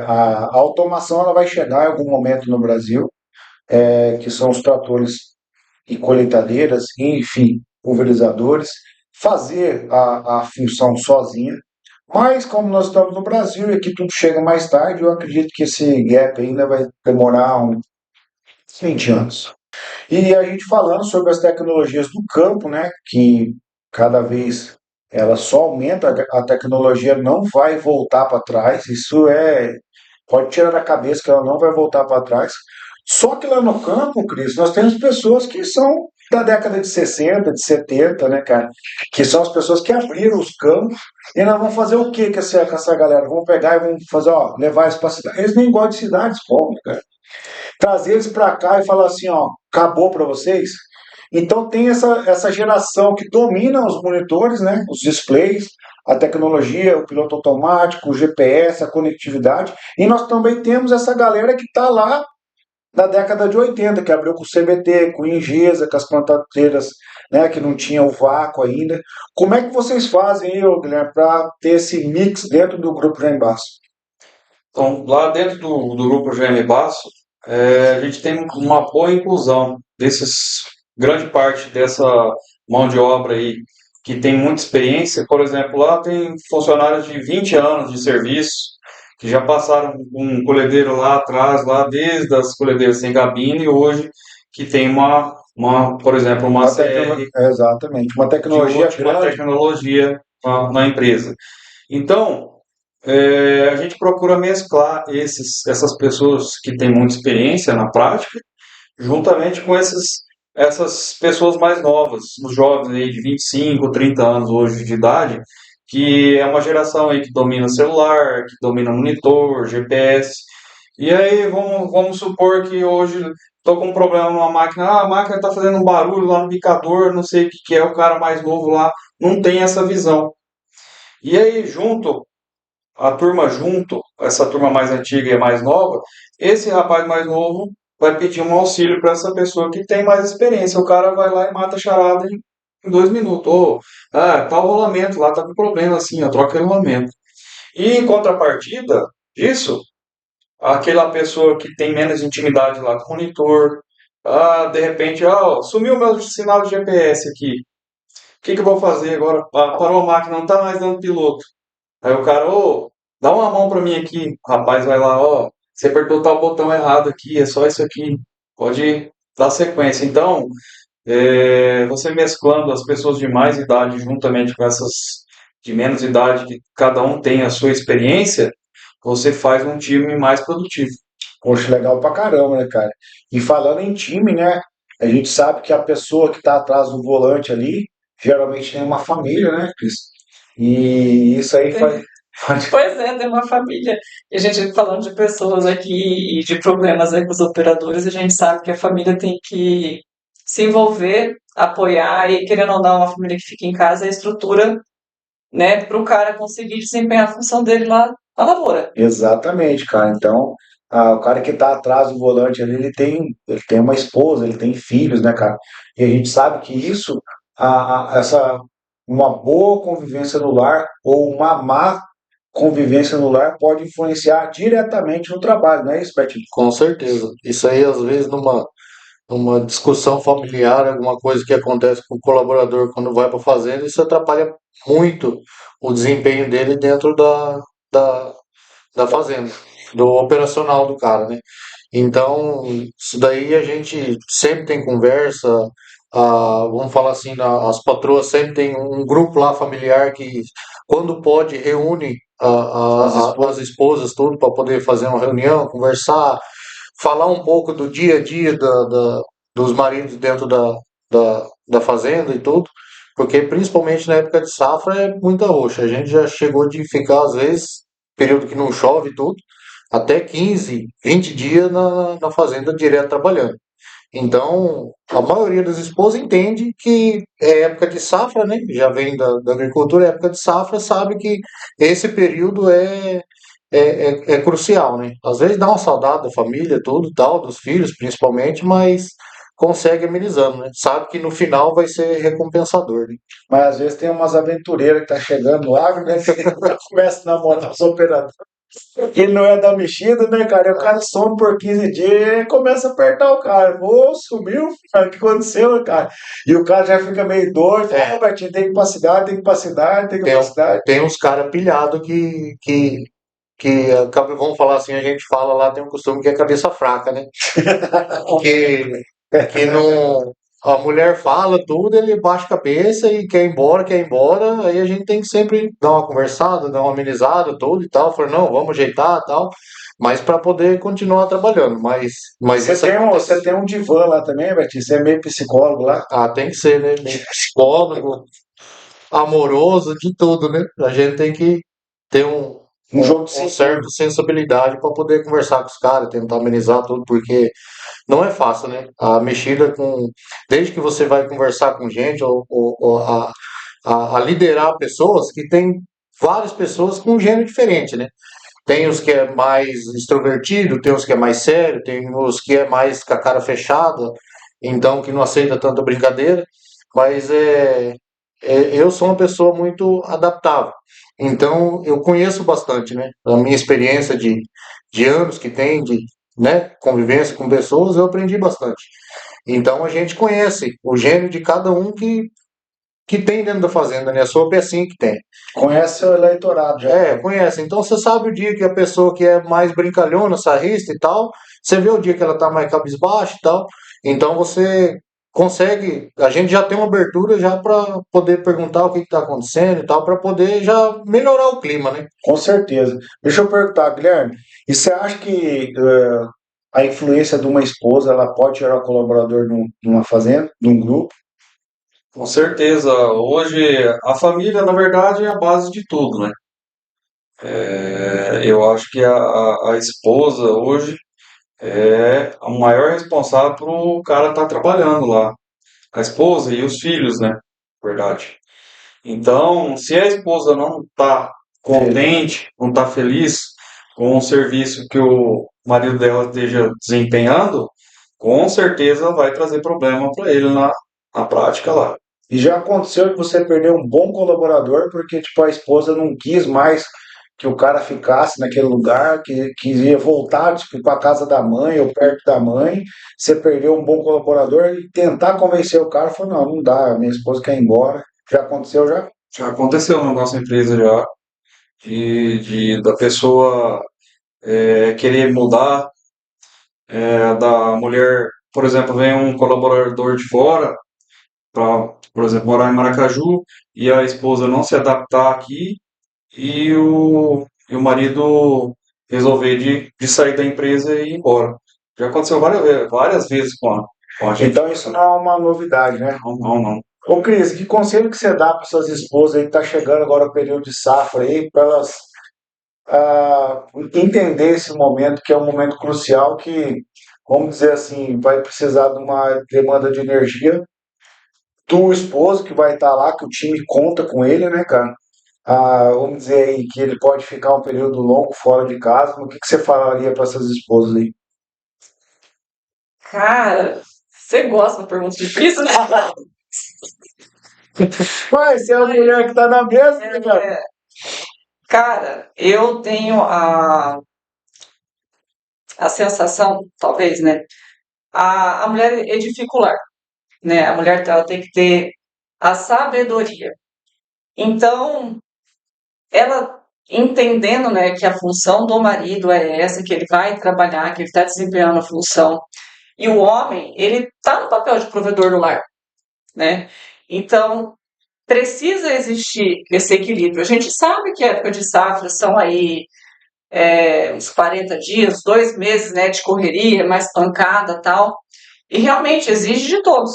A automação ela vai chegar em algum momento no Brasil, que são os tratores e colheitadeiras, enfim, pulverizadores, fazer a função sozinha. Mas como nós estamos no Brasil e aqui tudo chega mais tarde, eu acredito que esse gap ainda vai demorar 20 anos. E a gente falando sobre as tecnologias do campo, né, que cada vez ela só aumenta, a tecnologia não vai voltar para trás, pode tirar da cabeça que ela não vai voltar para trás. Só que lá no campo, Cris, nós temos pessoas que são da década de 60, de 70, né, cara? Que são as pessoas que abriram os campos. E nós vamos fazer o que com essa galera? Vamos pegar e vamos fazer, ó, levar eles para cidade. Eles nem gostam de cidades, como, cara? Trazer eles para cá e falar assim, ó, acabou para vocês. Então tem essa geração que domina os monitores, né, os displays, a tecnologia, o piloto automático, o GPS, a conectividade, e nós também temos essa galera que está lá na década de 80, que abriu com o CBT, com o Ingesa, com as plantadeiras, né, que não tinha o vácuo ainda. Como é que vocês fazem aí, Guilherme, para ter esse mix dentro do grupo Jaime Basso? Então, lá dentro do grupo GM Basso, a gente tem uma boa inclusão grande parte dessa mão de obra aí que tem muita experiência. Por exemplo, lá tem funcionários de 20 anos de serviço que já passaram um colhedeiro lá atrás, lá desde as colhedeiras sem gabine, e hoje que tem por exemplo, uma CR Exatamente, uma de tecnologia última grande. tecnologia na empresa. Então, a gente procura mesclar essas pessoas que têm muita experiência na prática, juntamente com essas pessoas mais novas, os jovens aí de 25, 30 anos hoje de idade, que é uma geração aí que domina celular, que domina monitor, GPS. E aí vamos supor que hoje estou com um problema numa máquina, a máquina está fazendo um barulho lá no bicador, não sei o que é, o cara mais novo lá não tem essa visão. E aí essa turma mais antiga e mais nova, esse rapaz mais novo vai pedir um auxílio para essa pessoa que tem mais experiência. O cara vai lá e mata a charada em 2 minutos. Ou, tá o rolamento lá, tá com problema assim, ó, troca o rolamento. E em contrapartida disso, aquela pessoa que tem menos intimidade lá com o monitor, de repente, sumiu o meu sinal de GPS aqui. O que eu vou fazer agora? Parou a máquina, não tá mais dando piloto. Aí o cara, dá uma mão pra mim aqui. O rapaz vai lá, você apertou tal botão errado aqui, é só isso aqui. Pode dar sequência. Então, você mesclando as pessoas de mais idade juntamente com essas de menos idade, que cada um tem a sua experiência, você faz um time mais produtivo. Poxa, legal pra caramba, né, cara? E falando em time, né? A gente sabe que a pessoa que está atrás do volante ali, geralmente tem uma família, né, Cris? E isso aí Pois é, tem uma família. E a gente falando de pessoas aqui e de problemas aí com os operadores, a gente sabe que a família tem que se envolver, apoiar e, querendo ou não, uma família que fica em casa é a estrutura, né, para o cara conseguir desempenhar a função dele lá na lavoura. Exatamente, cara. Então, o cara que está atrás do volante ali, ele tem uma esposa, ele tem filhos, né, cara? E a gente sabe que isso, uma boa convivência no lar ou uma má convivência no lar pode influenciar diretamente no trabalho, não é isso, Betinho? Com certeza. Isso aí, às vezes, numa discussão familiar, alguma coisa que acontece com o colaborador quando vai para a fazenda, isso atrapalha muito o desempenho dele dentro da, da fazenda, do operacional do cara, né? Então, isso daí a gente sempre tem conversa, vamos falar assim, as patroas sempre tem um grupo lá familiar que, quando pode, reúne as esposas tudo para poder fazer uma reunião, conversar, falar um pouco do dia a dia dos maridos dentro da fazenda e tudo, porque principalmente na época de safra é muita roxa. A gente já chegou de ficar, às vezes, período que não chove e tudo, até 15, 20 dias na fazenda direto trabalhando. Então, a maioria das esposas entende que é época de safra, né? Já vem da agricultura, é época de safra, sabe que esse período é crucial, né? Às vezes dá uma saudade da família, tudo, tal, dos filhos principalmente, mas consegue amenizando, né? Sabe que no final vai ser recompensador, né? Mas às vezes tem umas aventureiras que tá chegando no agro, né? Que começa a namorar os operadores. Ele não é da mexida, né, cara? E o cara some por 15 dias e começa a apertar o cara. Ô, sumiu, cara, o que aconteceu, cara? E o cara já fica meio doido. Betinho, tem capacidade, tem capacidade, tem Tem, capacidade. tem uns caras pilhados que vamos falar assim, a gente fala lá, tem um costume que é cabeça fraca, né? Que não. A mulher fala tudo, ele baixa a cabeça e quer ir embora. Aí a gente tem que sempre dar uma conversada, dar uma amenizada, tudo e tal. Falar, não, vamos ajeitar e tal. Mas para poder continuar trabalhando. Mas Você isso tem acontece. você tem um divã lá também, Betinho? Você é meio psicólogo lá? Ah, tem que ser, né? Meio psicólogo, amoroso, de tudo, né? A gente tem que ter Um jogo de um cintura. certo sensibilidade para poder conversar com os caras, tentar amenizar tudo, porque não é fácil, né? A mexida com. Desde que você vai conversar com gente ou a liderar pessoas, que tem várias pessoas com um gênero diferente, né? Tem os que é mais extrovertido, tem os que é mais sério, tem os que é mais com a cara fechada, então que não aceita tanta brincadeira, mas eu sou uma pessoa muito adaptável. Então eu conheço bastante, né? A minha experiência de anos que tem, de, né, convivência com pessoas, eu aprendi bastante. Então a gente conhece o gênio de cada um que tem dentro da fazenda, né? A sua pecinha que tem. Conhece o eleitorado já. Conhece. Então você sabe o dia que a pessoa que é mais brincalhona, sarrista e tal, você vê o dia que ela tá mais cabisbaixa e tal. Então você consegue, a gente já tem uma abertura já para poder perguntar o que está acontecendo e tal, para poder já melhorar o clima, né? Com certeza. Deixa eu perguntar, Guilherme, e você acha que a influência de uma esposa ela pode gerar colaborador numa fazenda, num grupo? Com certeza. Hoje, a família, na verdade, é a base de tudo, né? Eu acho que a esposa hoje é a maior responsável para o cara estar trabalhando lá. A esposa e os filhos, né? Verdade. Então, se a esposa não está contente, não está feliz com o serviço que o marido dela esteja desempenhando, com certeza vai trazer problema para ele na prática lá. E já aconteceu de você perder um bom colaborador porque tipo a esposa não quis mais que o cara ficasse naquele lugar, que queria voltar tipo, para a casa da mãe ou perto da mãe. Você perdeu um bom colaborador e tentar convencer o cara, falou, não, não dá, minha esposa quer ir embora. Já aconteceu já? Já aconteceu na nossa empresa já, da pessoa querer mudar, da mulher, por exemplo, vem um colaborador de fora para, por exemplo, morar em Maracaju e a esposa não se adaptar aqui e o marido resolver de sair da empresa e ir embora. Já aconteceu várias vezes com a gente. Então isso não é uma novidade, né? Não, não, não. Ô Cris, que conselho que você dá para suas esposas aí que tá chegando agora o período de safra aí, para elas entender esse momento que é um momento crucial que, vamos dizer assim, vai precisar de uma demanda de energia do esposo que vai estar lá, que o time conta com ele, né, cara? Vamos dizer aí que ele pode ficar um período longo fora de casa. O que você falaria para essas esposas aí? Cara, você gosta de uma pergunta difícil, né? Mas você é a mulher que tá na mesa, né, cara? Cara, eu tenho a sensação, talvez, né? A mulher edifica o lar, né? A mulher ela tem que ter a sabedoria. Então, ela entendendo, né, que a função do marido é essa, que ele vai trabalhar, que ele está desempenhando a função, e o homem, ele está no papel de provedor do lar, né? Então, precisa existir esse equilíbrio. A gente sabe que a época de safra são aí uns 40 dias, 2 meses, né, de correria, mais pancada tal. E realmente exige de todos.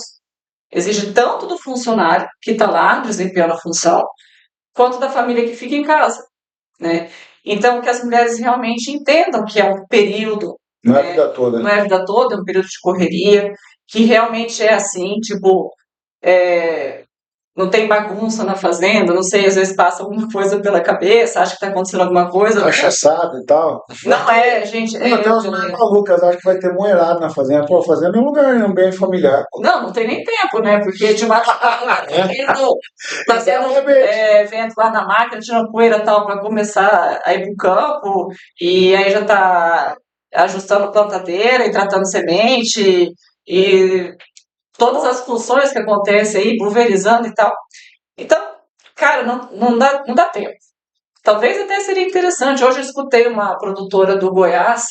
Exige tanto do funcionário que está lá desempenhando a função, quanto da família que fica em casa, né? Então, que as mulheres realmente entendam que é um período, Não é a né, vida toda, não né? é a vida toda, é um período de correria, que realmente é assim, tipo, é, não tem bagunça na fazenda, não sei, às vezes passa alguma coisa pela cabeça, acha que está acontecendo alguma coisa. Cachaçada e tal. Não é, gente. Tem até umas mulheres malucas, acho que vai ter moerado na fazenda. Pô, a fazenda é um lugar, é um bem familiar. Não tem nem tempo, né? Porque de uma fazendo vento lá na máquina, tirando poeira e tal, para começar a ir pro campo, e aí já tá ajustando plantadeira e tratando semente, e todas as funções que acontecem aí, pulverizando e tal. Então, cara, não dá tempo. Talvez até seria interessante. Hoje eu escutei uma produtora do Goiás,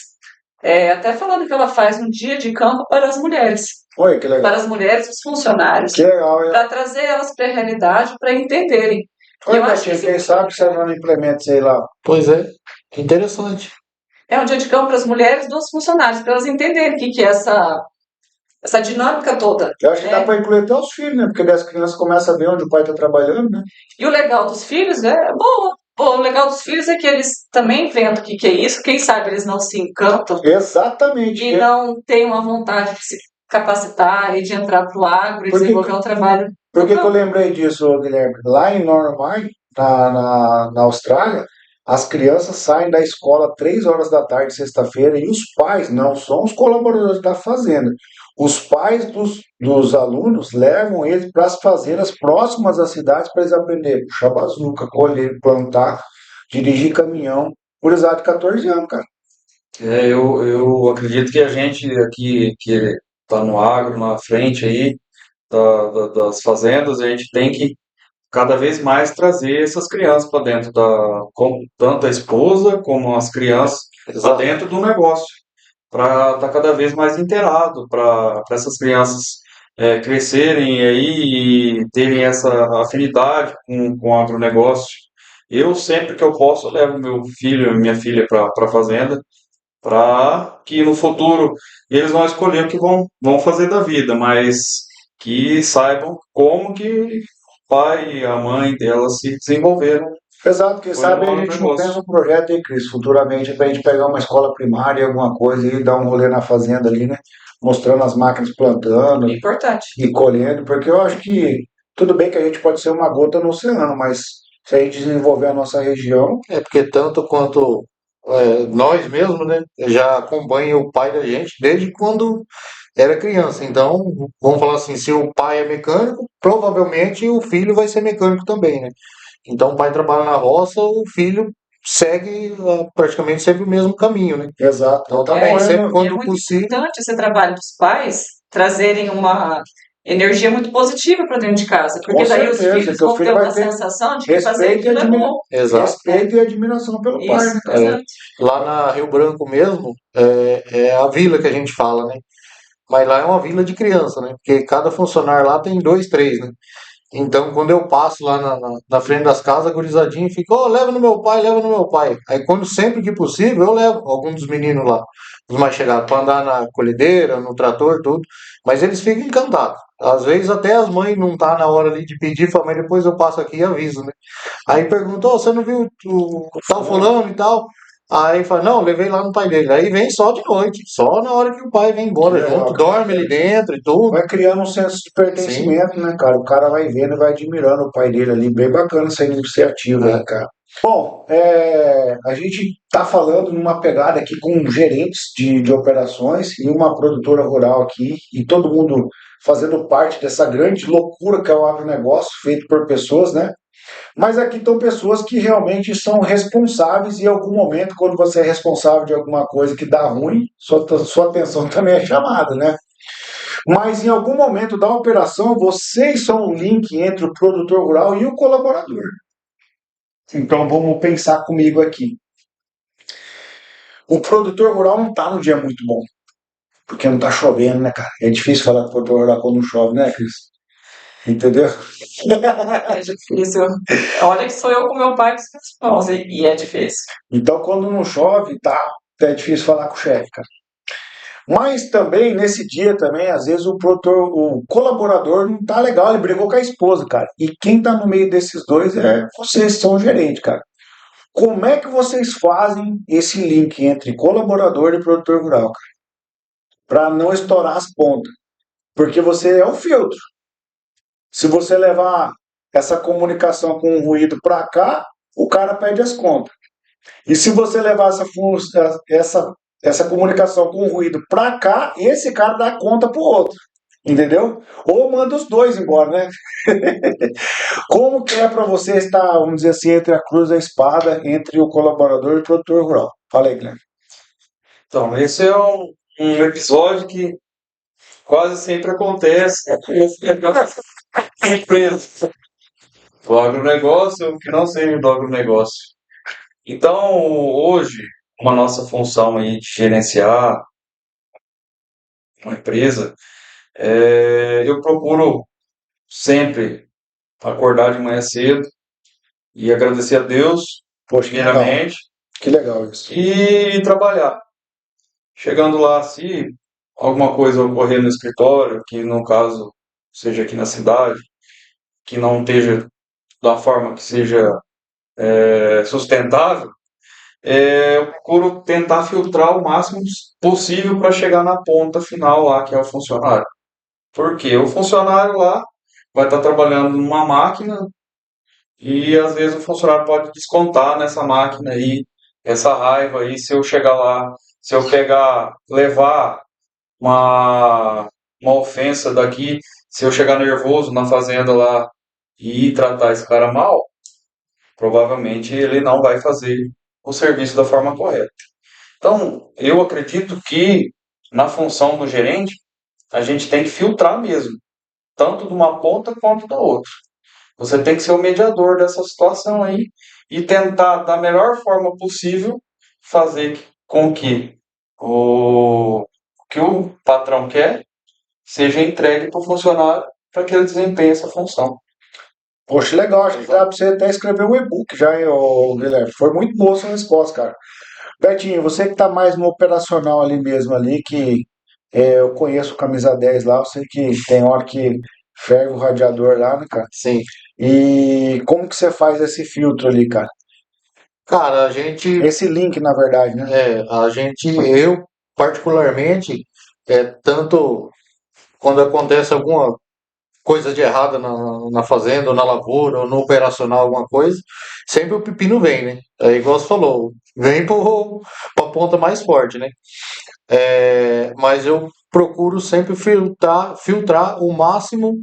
até falando que ela faz um dia de campo para as mulheres, Oi, que legal. para as mulheres, os funcionários, Que legal, hein? para trazer elas para a realidade, para entenderem. E Oi, eu acho que Betinho, isso quem sabe você não implementa, sei lá. Pois é, interessante. é um dia de campo para as mulheres dos funcionários, para elas entenderem o que que é essa dinâmica toda, Eu acho que dá né? para incluir até os filhos, né? Porque daí as crianças começam a ver onde o pai está trabalhando, né? E o legal dos filhos, né? É boa. Pô, o legal dos filhos é que eles também veem o que que é isso. Quem sabe eles não se encantam Exatamente. e não têm uma vontade de se capacitar e de entrar para o agro e Por que, desenvolver um trabalho por no que que eu campo. lembrei disso, Guilherme? Lá em Normal, na Austrália, as crianças saem da escola 3 horas da tarde, sexta-feira, e os pais, não são os colaboradores da fazenda, os pais dos alunos levam eles para as fazendas próximas às cidades para eles aprenderem a puxar bazuca, colher, plantar, dirigir caminhão, por exato de 14 anos, cara. Eu acredito que a gente aqui que está no agro, na frente aí das fazendas, a gente tem que cada vez mais trazer essas crianças para dentro tanto a esposa como as crianças para Exato. dentro do negócio, para estar cada vez mais inteirado, para essas crianças crescerem aí e terem essa afinidade com o agronegócio. Eu sempre que eu posso, eu levo meu filho, minha filha para a fazenda, para que no futuro eles vão escolher o que vão fazer da vida, mas que saibam como que o pai e a mãe delas se desenvolveram Exato, quem foi no sabe a gente não agronegócio. pensa um projeto aí, Cris, futuramente, para a gente pegar uma escola primária, alguma coisa e dar um rolê na fazenda ali, né? Mostrando as máquinas plantando É importante. e colhendo, porque eu acho que tudo bem que a gente pode ser uma gota no oceano, mas se a gente desenvolver a nossa região, É porque tanto quanto nós mesmos, né, já acompanha o pai da gente desde quando era criança. Então, vamos falar assim, se o pai é mecânico, provavelmente o filho vai ser mecânico também, né? Então, o pai trabalha na roça, o filho segue praticamente sempre o mesmo caminho, né? exato. Então, tá Tá bem, sempre morrendo. E é quando muito possível. importante esse trabalho dos pais trazerem uma energia muito positiva para dentro de casa, porque Com daí os certeza, filhos que o vão ter filho vai uma ter sensação de que fazer respeito e, aquilo é bom. Exato. respeito e admiração pelo pai, Isso, né, cara? exato. Lá na Rio Branco mesmo, é a vila que a gente fala, né? Mas lá é uma vila de criança, né? Porque cada funcionário lá tem dois, três, né? Então, quando eu passo lá na frente das casas, a gurizadinha fica, ó, leva no meu pai, leva no meu pai. Aí, quando sempre que possível, eu levo algum dos meninos lá, os mais chegados, para andar na colhedeira, no trator, tudo. Mas eles ficam encantados. Às vezes até as mães não tá na hora ali de pedir, fala, mas depois eu passo aqui e aviso, né? Aí perguntou, você não viu o tal fulano e tal? Aí fala, não, levei lá no pai dele. Aí vem só de noite, só na hora que o pai vem embora Que legal, junto, cara. dorme ali dentro e tudo. Vai criando um senso de Sim, pertencimento, né, cara? O cara vai vendo e vai admirando o pai dele ali. Bem bacana essa iniciativa aí, é, cara. Bom, a gente está falando numa pegada aqui com gerentes de operações e uma produtora rural aqui, e todo mundo fazendo parte dessa grande loucura que é o agronegócio, feito por pessoas, né? Mas aqui estão pessoas que realmente são responsáveis e em algum momento, quando você é responsável de alguma coisa que dá ruim, sua atenção também é chamada, né? Mas em algum momento da operação, vocês são o link entre o produtor rural e o colaborador. Então vamos pensar comigo aqui. O produtor rural não está no dia muito bom, porque não está chovendo, né, cara? É difícil falar com o produtor rural quando não chove, né, Cris? Entendeu? É difícil. Olha que sou eu com meu pai e com os meus irmãos, e é difícil. Então quando não chove, é difícil falar com o chefe, cara. Mas também, nesse dia também, às vezes o colaborador não tá legal, ele brigou com a esposa, cara. E quem tá no meio desses dois é vocês, são o gerente, cara. Como é que vocês fazem esse link entre colaborador e produtor rural, cara? Para não estourar as pontas. Porque você é o filtro. Se você levar essa comunicação com o ruído para cá, o cara pede as contas. E se você levar essa comunicação com ruído para cá, esse cara dá conta pro outro. Entendeu? Ou manda os dois embora, né? Como que é para você estar, vamos dizer assim, entre a cruz e a espada, entre o colaborador e o produtor rural? Fala aí, Guilherme. Então, esse é um episódio que quase sempre acontece em empresa. O agronegócio, o que não seja do agronegócio. Então, hoje, uma nossa função aí de gerenciar uma empresa, eu procuro sempre acordar de manhã cedo e agradecer a Deus, Poxa, que legal. primeiramente, Que legal isso. e trabalhar. Chegando lá, se alguma coisa ocorrer no escritório, que no caso seja aqui na cidade, que não esteja da forma que seja sustentável, eu procuro tentar filtrar o máximo possível para chegar na ponta final lá, que é o funcionário. Porque o funcionário lá vai estar trabalhando numa máquina e às vezes o funcionário pode descontar nessa máquina aí, essa raiva aí, se eu chegar lá, se eu pegar, levar uma, uma ofensa daqui, se eu chegar nervoso na fazenda lá e ir tratar esse cara mal, provavelmente ele não vai fazer o serviço da forma correta. Então, eu acredito que na função do gerente, a gente tem que filtrar mesmo, tanto de uma ponta quanto da outra. Você tem que ser o mediador dessa situação aí e tentar, da melhor forma possível, fazer com que o que o patrão quer seja entregue para o funcionário para que ele desempenhe essa função. Poxa, legal. Acho que dá pra você até escrever um e-book já, hein, ô, Guilherme. Foi muito boa a sua resposta, cara. Betinho, você que tá mais no operacional ali mesmo, ali, que eu conheço o camisa 10 lá, eu sei que tem hora que ferve o radiador lá, né, cara? Sim. E como que você faz esse filtro ali, cara? Cara, a gente, Esse link, na verdade, né? eu particularmente, tanto quando acontece alguma coisa de errada na fazenda, ou na lavoura, ou no operacional, alguma coisa, sempre o pepino vem, né? É igual você falou, vem pra ponta mais forte, né? Mas eu procuro sempre filtrar o máximo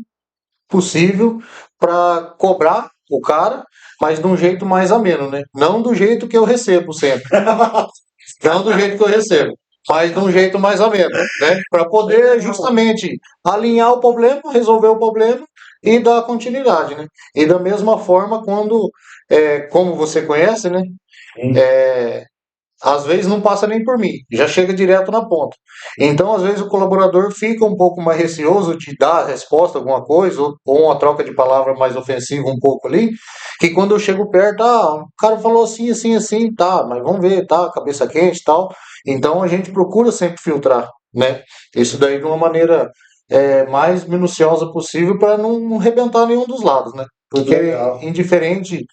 possível para cobrar o cara, mas de um jeito mais ameno, né? Não do jeito que eu recebo sempre. Não do jeito que eu recebo, mas de um jeito mais ameno, né? Para poder justamente alinhar o problema, resolver o problema e dar continuidade, né? E da mesma forma, quando, como você conhece, né? É, às vezes não passa nem por mim, já chega direto na ponta. Então, às vezes, o colaborador fica um pouco mais receoso de dar a resposta a alguma coisa, ou uma troca de palavra mais ofensiva um pouco ali, que quando eu chego perto, o cara falou assim, assim, assim, tá, mas vamos ver, tá, cabeça quente e tal. Então, a gente procura sempre filtrar, né? Isso daí de uma maneira mais minuciosa possível para não rebentar nenhum dos lados, né? Porque, Legal. indiferente,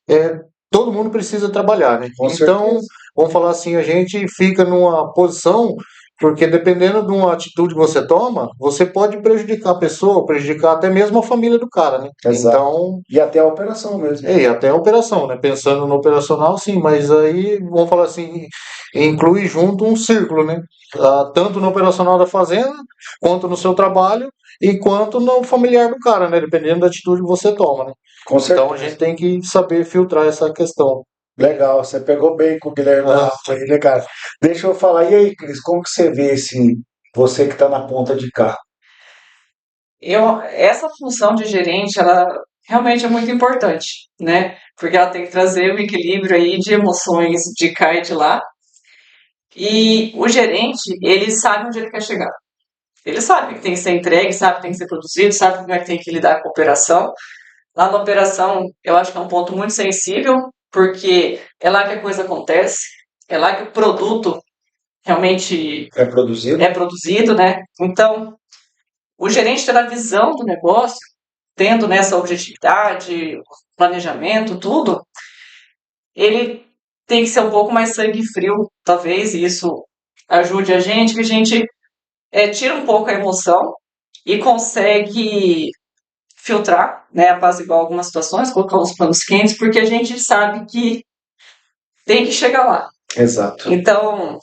é, todo mundo precisa trabalhar, né? Com Então, certeza. vamos falar assim, a gente fica numa posição, porque dependendo de uma atitude que você toma, você pode prejudicar a pessoa, prejudicar até mesmo a família do cara, né? Exato. Então, E até a operação mesmo. e até a operação, né? Pensando no operacional, sim, mas aí, vamos falar assim, inclui junto um círculo, né? Tanto no operacional da fazenda, quanto no seu trabalho, e quanto no familiar do cara, né? Dependendo da atitude que você toma, né? Com Então a certeza. gente tem que saber filtrar essa questão. Legal, você pegou bem com o Guilherme da Ah, Rafa aí, né, cara? Deixa eu falar, e aí, Cris, como que você vê você que tá na ponta de cá? Essa função de gerente, ela realmente é muito importante, né? Porque ela tem que trazer o equilíbrio aí de emoções de cá e de lá. E o gerente, ele sabe onde ele quer chegar. Ele sabe que tem que ser entregue, sabe que tem que ser produzido, sabe como é que tem que lidar com a operação. Lá na operação, eu acho que é um ponto muito sensível, porque é lá que a coisa acontece, é lá que o produto realmente É produzido? é produzido, né? Então, o gerente ter a visão do negócio, tendo nessa objetividade, planejamento, tudo, ele tem que ser um pouco mais sangue frio, talvez, e isso ajude a gente, que a gente tira um pouco a emoção e consegue filtrar, né, apaziguar algumas situações, colocar os panos quentes, porque a gente sabe que tem que chegar lá. Exato. Então,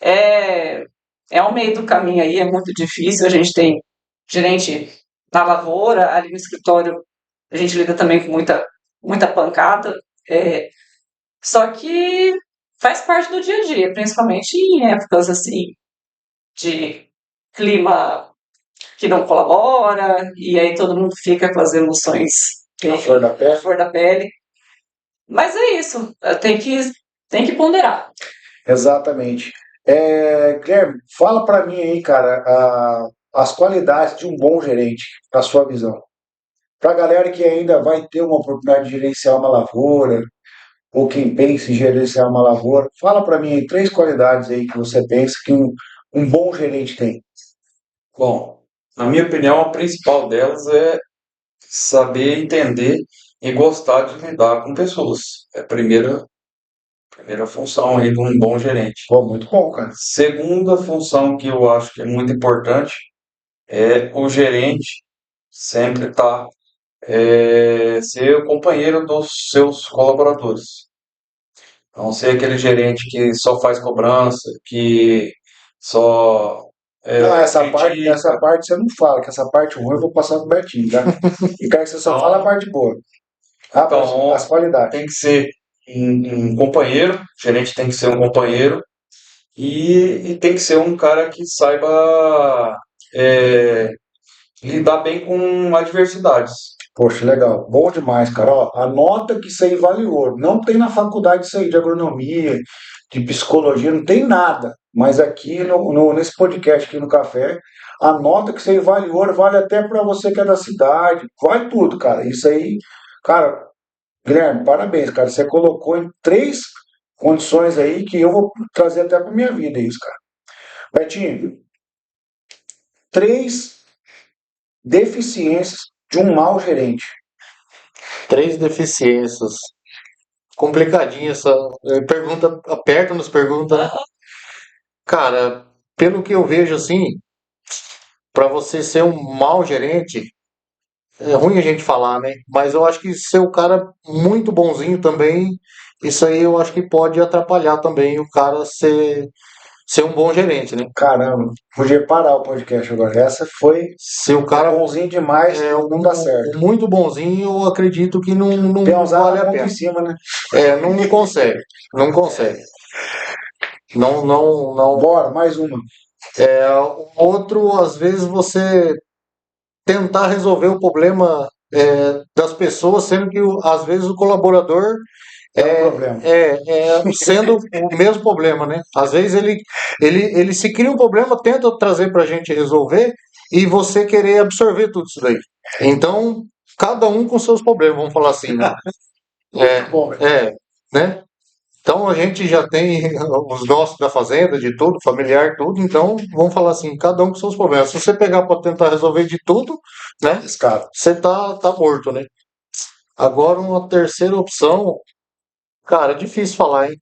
é, é um meio do caminho aí, é muito difícil. A gente tem gerente na lavoura, ali no escritório, a gente lida também com muita pancada. é, Só que faz parte do dia a dia, principalmente em épocas assim de clima que não colabora, e aí todo mundo fica com as emoções A flor da à pele? flor da pele. Mas é isso, tem que ponderar. Exatamente. Guilherme, fala para mim aí, cara, as qualidades de um bom gerente, na sua visão. Para a galera que ainda vai ter uma oportunidade de gerenciar uma lavoura, ou quem pensa em gerenciar uma lavoura, fala para mim aí 3 qualidades aí que você pensa que um bom gerente tem. Bom, na minha opinião, a principal delas é saber entender e gostar de lidar com pessoas. É a primeira função aí de um bom gerente. Pô, muito bom, cara. Segunda função que eu acho que é muito importante é o gerente sempre estar ser o companheiro dos seus colaboradores. Não ser aquele gerente que só faz cobrança, que só Não, essa critica. parte você não fala, que essa parte ruim eu vou passar pro Betinho, tá? E quero que você só fale a Então, parte boa. Rapaz, as então qualidades. tem que ser um companheiro, o gerente tem que ser um companheiro e tem que ser um cara que saiba é, lidar bem com adversidades. Poxa, legal. Bom demais, cara. Ó, anota que isso aí vale ouro. Não tem na faculdade isso aí de agronomia, de psicologia, não tem nada. Mas aqui nesse podcast aqui no café, anota que isso aí vale ouro, vale até para você que é da cidade, vale tudo, cara. Isso aí, cara, Guilherme, parabéns, cara. Você colocou em 3 condições aí que eu vou trazer até para minha vida isso, cara. Betinho, 3 deficiências de um mau gerente. 3 deficiências. Complicadinha essa pergunta, aperta nos perguntas, né? Cara, pelo que eu vejo assim, para você ser um mau gerente, é ruim a gente falar, né? Mas eu acho que ser o cara muito bonzinho também, isso aí eu acho que pode atrapalhar também o cara ser um bom gerente, né? Caramba, podia parar o podcast agora. Essa foi Se o cara bonzinho demais, é não dá certo. muito bonzinho, eu acredito que Tem não usar vale na a ponta pena. em cima, né? Não consegue, não consegue. Não, não, não. Bora, mais uma. Outro, às vezes você tentar resolver o problema das pessoas, sendo que às vezes o colaborador É um problema. sendo o mesmo problema, né? Às vezes ele se cria um problema, tenta trazer para a gente resolver e você querer absorver tudo isso daí. Então, cada um com seus problemas, vamos falar assim, né? Bom, Né? Então a gente já tem os nossos da fazenda, de tudo, familiar, tudo. Então vamos falar assim, cada um com seus problemas. Se você pegar para tentar resolver de tudo, né? escada. Você tá morto, né? Agora uma terceira opção, cara, é difícil falar, hein?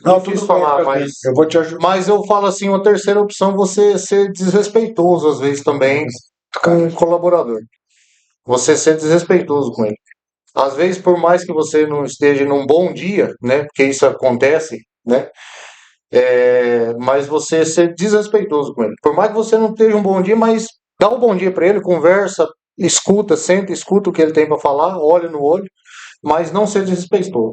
Não, Difícil tudo bem, falar, tranquilo. Eu vou te ajudar. mas eu falo assim, uma terceira opção, você ser desrespeitoso às vezes também com o colaborador. Você ser desrespeitoso com ele. Às vezes, por mais que você não esteja num bom dia, né? Porque isso acontece, né? Mas você ser desrespeitoso com ele. Por mais que você não esteja um bom dia, mas dá um bom dia para ele, conversa, escuta, senta, escuta o que ele tem para falar, olha no olho, mas não ser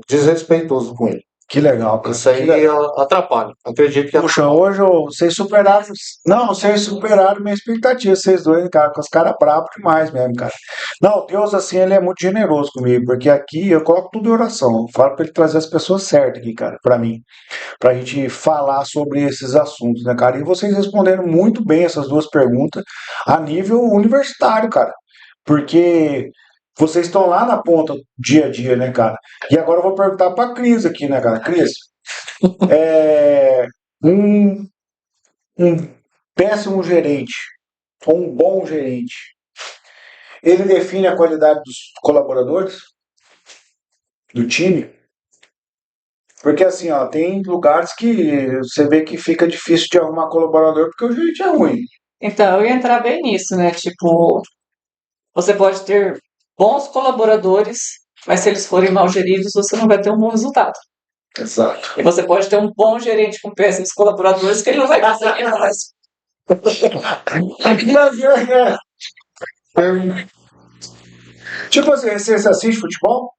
desrespeitoso com ele. Que legal, cara. Isso Que aí legal. atrapalha. Acredito que Puxa, hoje vocês superaram. Não, vocês superaram minha expectativa, vocês dois, cara, com os caras bravos demais mesmo, cara. Não, Deus, assim, ele é muito generoso comigo, porque aqui eu coloco tudo em oração. Eu falo pra ele trazer as pessoas certas aqui, cara, pra mim, pra gente falar sobre esses assuntos, né, cara? E vocês responderam muito bem essas 2 perguntas a nível universitário, cara, porque vocês estão lá na ponta dia a dia, né, cara? E agora eu vou perguntar pra Cris aqui, né, cara? Cris, é, um, um péssimo gerente ou um bom gerente, ele define a qualidade dos colaboradores, do time? Porque assim, ó, tem lugares que você vê que fica difícil de arrumar colaborador porque o gerente é ruim. Então, eu ia entrar bem nisso, né? Tipo, você pode ter bons colaboradores, mas se eles forem mal geridos, você não vai ter um bom resultado. Exato. E você pode ter um bom gerente com péssimos colaboradores que ele não vai conseguir mais. Tipo assim, você assiste futebol?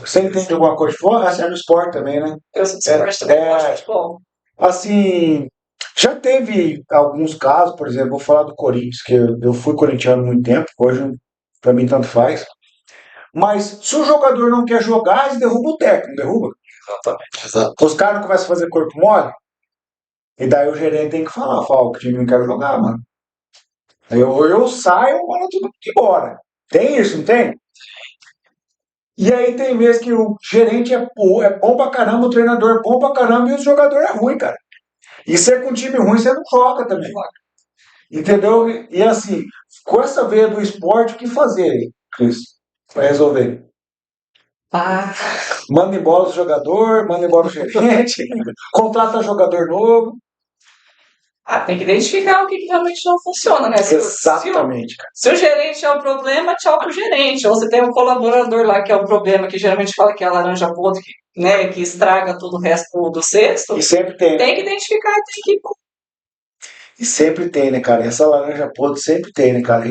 Você entende alguma coisa de futebol? Ah, você é no esporte também, né? Eu sou esporte também, eu gosto de futebol. Assim, já teve alguns casos, por exemplo, vou falar do Corinthians, que eu fui corintiano há muito tempo, hoje pra mim tanto faz. Mas se o jogador não quer jogar, eles derrubam o técnico, não derruba? Exatamente. Exato. Os caras não começam a fazer corpo mole, e daí o gerente tem que falar, o time não quer jogar, mano. Aí eu saio, ou manda todo mundo embora. Tem isso, não tem? E aí tem vezes que o gerente é bom pra caramba, o treinador é bom pra caramba e o jogador é ruim, cara. E se é com um time ruim, você não joga também. Entendeu? E assim, com essa veia do esporte, o que fazer aí, Cris? Pra resolver? Ah, Manda embora o jogador, manda embora o gerente, contrata jogador novo. tem que identificar o que realmente não funciona, né? Exatamente, cara. Se o gerente é o problema, tchau pro gerente. Ou você tem um colaborador lá que é o problema, que geralmente fala que é a laranja podre, né? Que estraga todo o resto do cesto. E sempre tem. Tem que identificar, tem que. E sempre tem, né, cara? Essa laranja podre sempre tem, né, cara?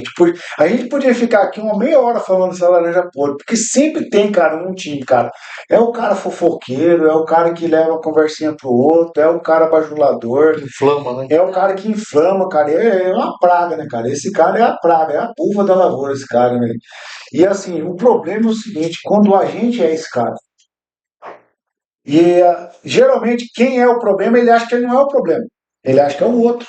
A gente podia ficar aqui uma meia hora falando dessa laranja podre, porque sempre tem, cara, num time, cara. É o cara fofoqueiro, é o cara que leva a conversinha pro outro, é o cara bajulador, Inflama, né? é o cara que inflama, cara. É uma praga, né, cara? Esse cara é a praga, é a pulva da lavoura, esse cara, né? E assim, o problema é o seguinte, quando a gente é esse cara, geralmente quem é o problema, ele acha que ele não é o problema. Ele acha que é o outro.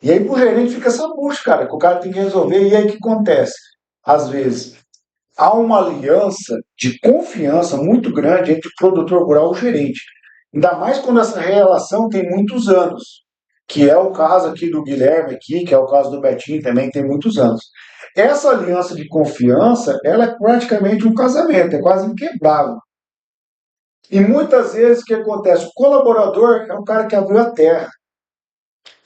E aí pro gerente fica essa bucha, cara, que o cara tem que resolver. E aí o que acontece? Às vezes, há uma aliança de confiança muito grande entre o produtor rural e o gerente. Ainda mais quando essa relação tem muitos anos. Que é o caso aqui do Guilherme, aqui, que é o caso do Betinho também, que tem muitos anos. Essa aliança de confiança, ela é praticamente um casamento, é quase inquebrável. E muitas vezes o que acontece? O colaborador é o cara que abriu a terra.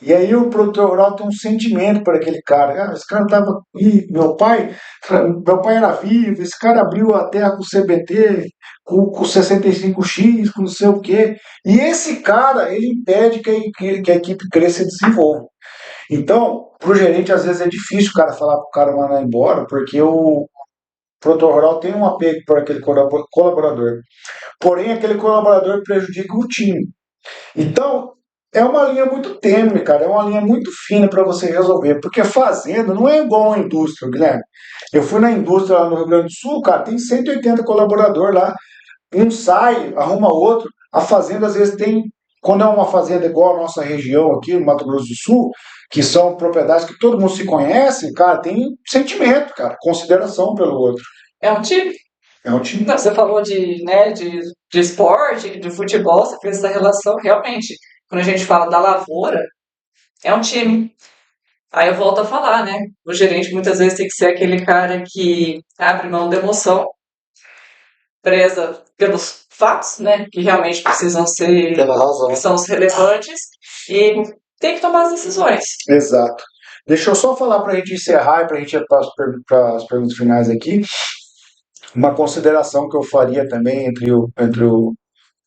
E aí o produtor rural tem um sentimento por aquele cara. Esse cara estava. Meu pai era vivo, esse cara abriu a terra com o CBT, com 65X, com não sei o quê. E esse cara, ele impede que a equipe cresça e desenvolva. Então, para o gerente, às vezes é difícil o cara falar para o cara mandar embora, porque o produtor rural tem um apego por aquele colaborador. Porém, aquele colaborador prejudica o time. Então, é uma linha muito tênue, cara. É uma linha muito fina para você resolver. Porque fazenda não é igual a indústria, Guilherme. Eu fui na indústria lá no Rio Grande do Sul, cara, tem 180 colaboradores lá. Um sai, arruma outro. A fazenda, às vezes, tem. Quando é uma fazenda igual a nossa região aqui, no Mato Grosso do Sul, que são propriedades que todo mundo se conhece, cara, tem sentimento, cara, consideração pelo outro. É um time. É um time. Não, você falou de esporte, de futebol, você fez essa relação, realmente. Quando a gente fala da lavoura, é um time. Aí eu volto a falar, né? O gerente muitas vezes tem que ser aquele cara que abre mão da emoção, preza pelos fatos, né? Que realmente precisam ser, Pela razão. que são os relevantes, e tem que tomar as decisões. Exato. Deixa eu só falar para a gente encerrar e para a gente ir para as perguntas finais aqui. Uma consideração que eu faria também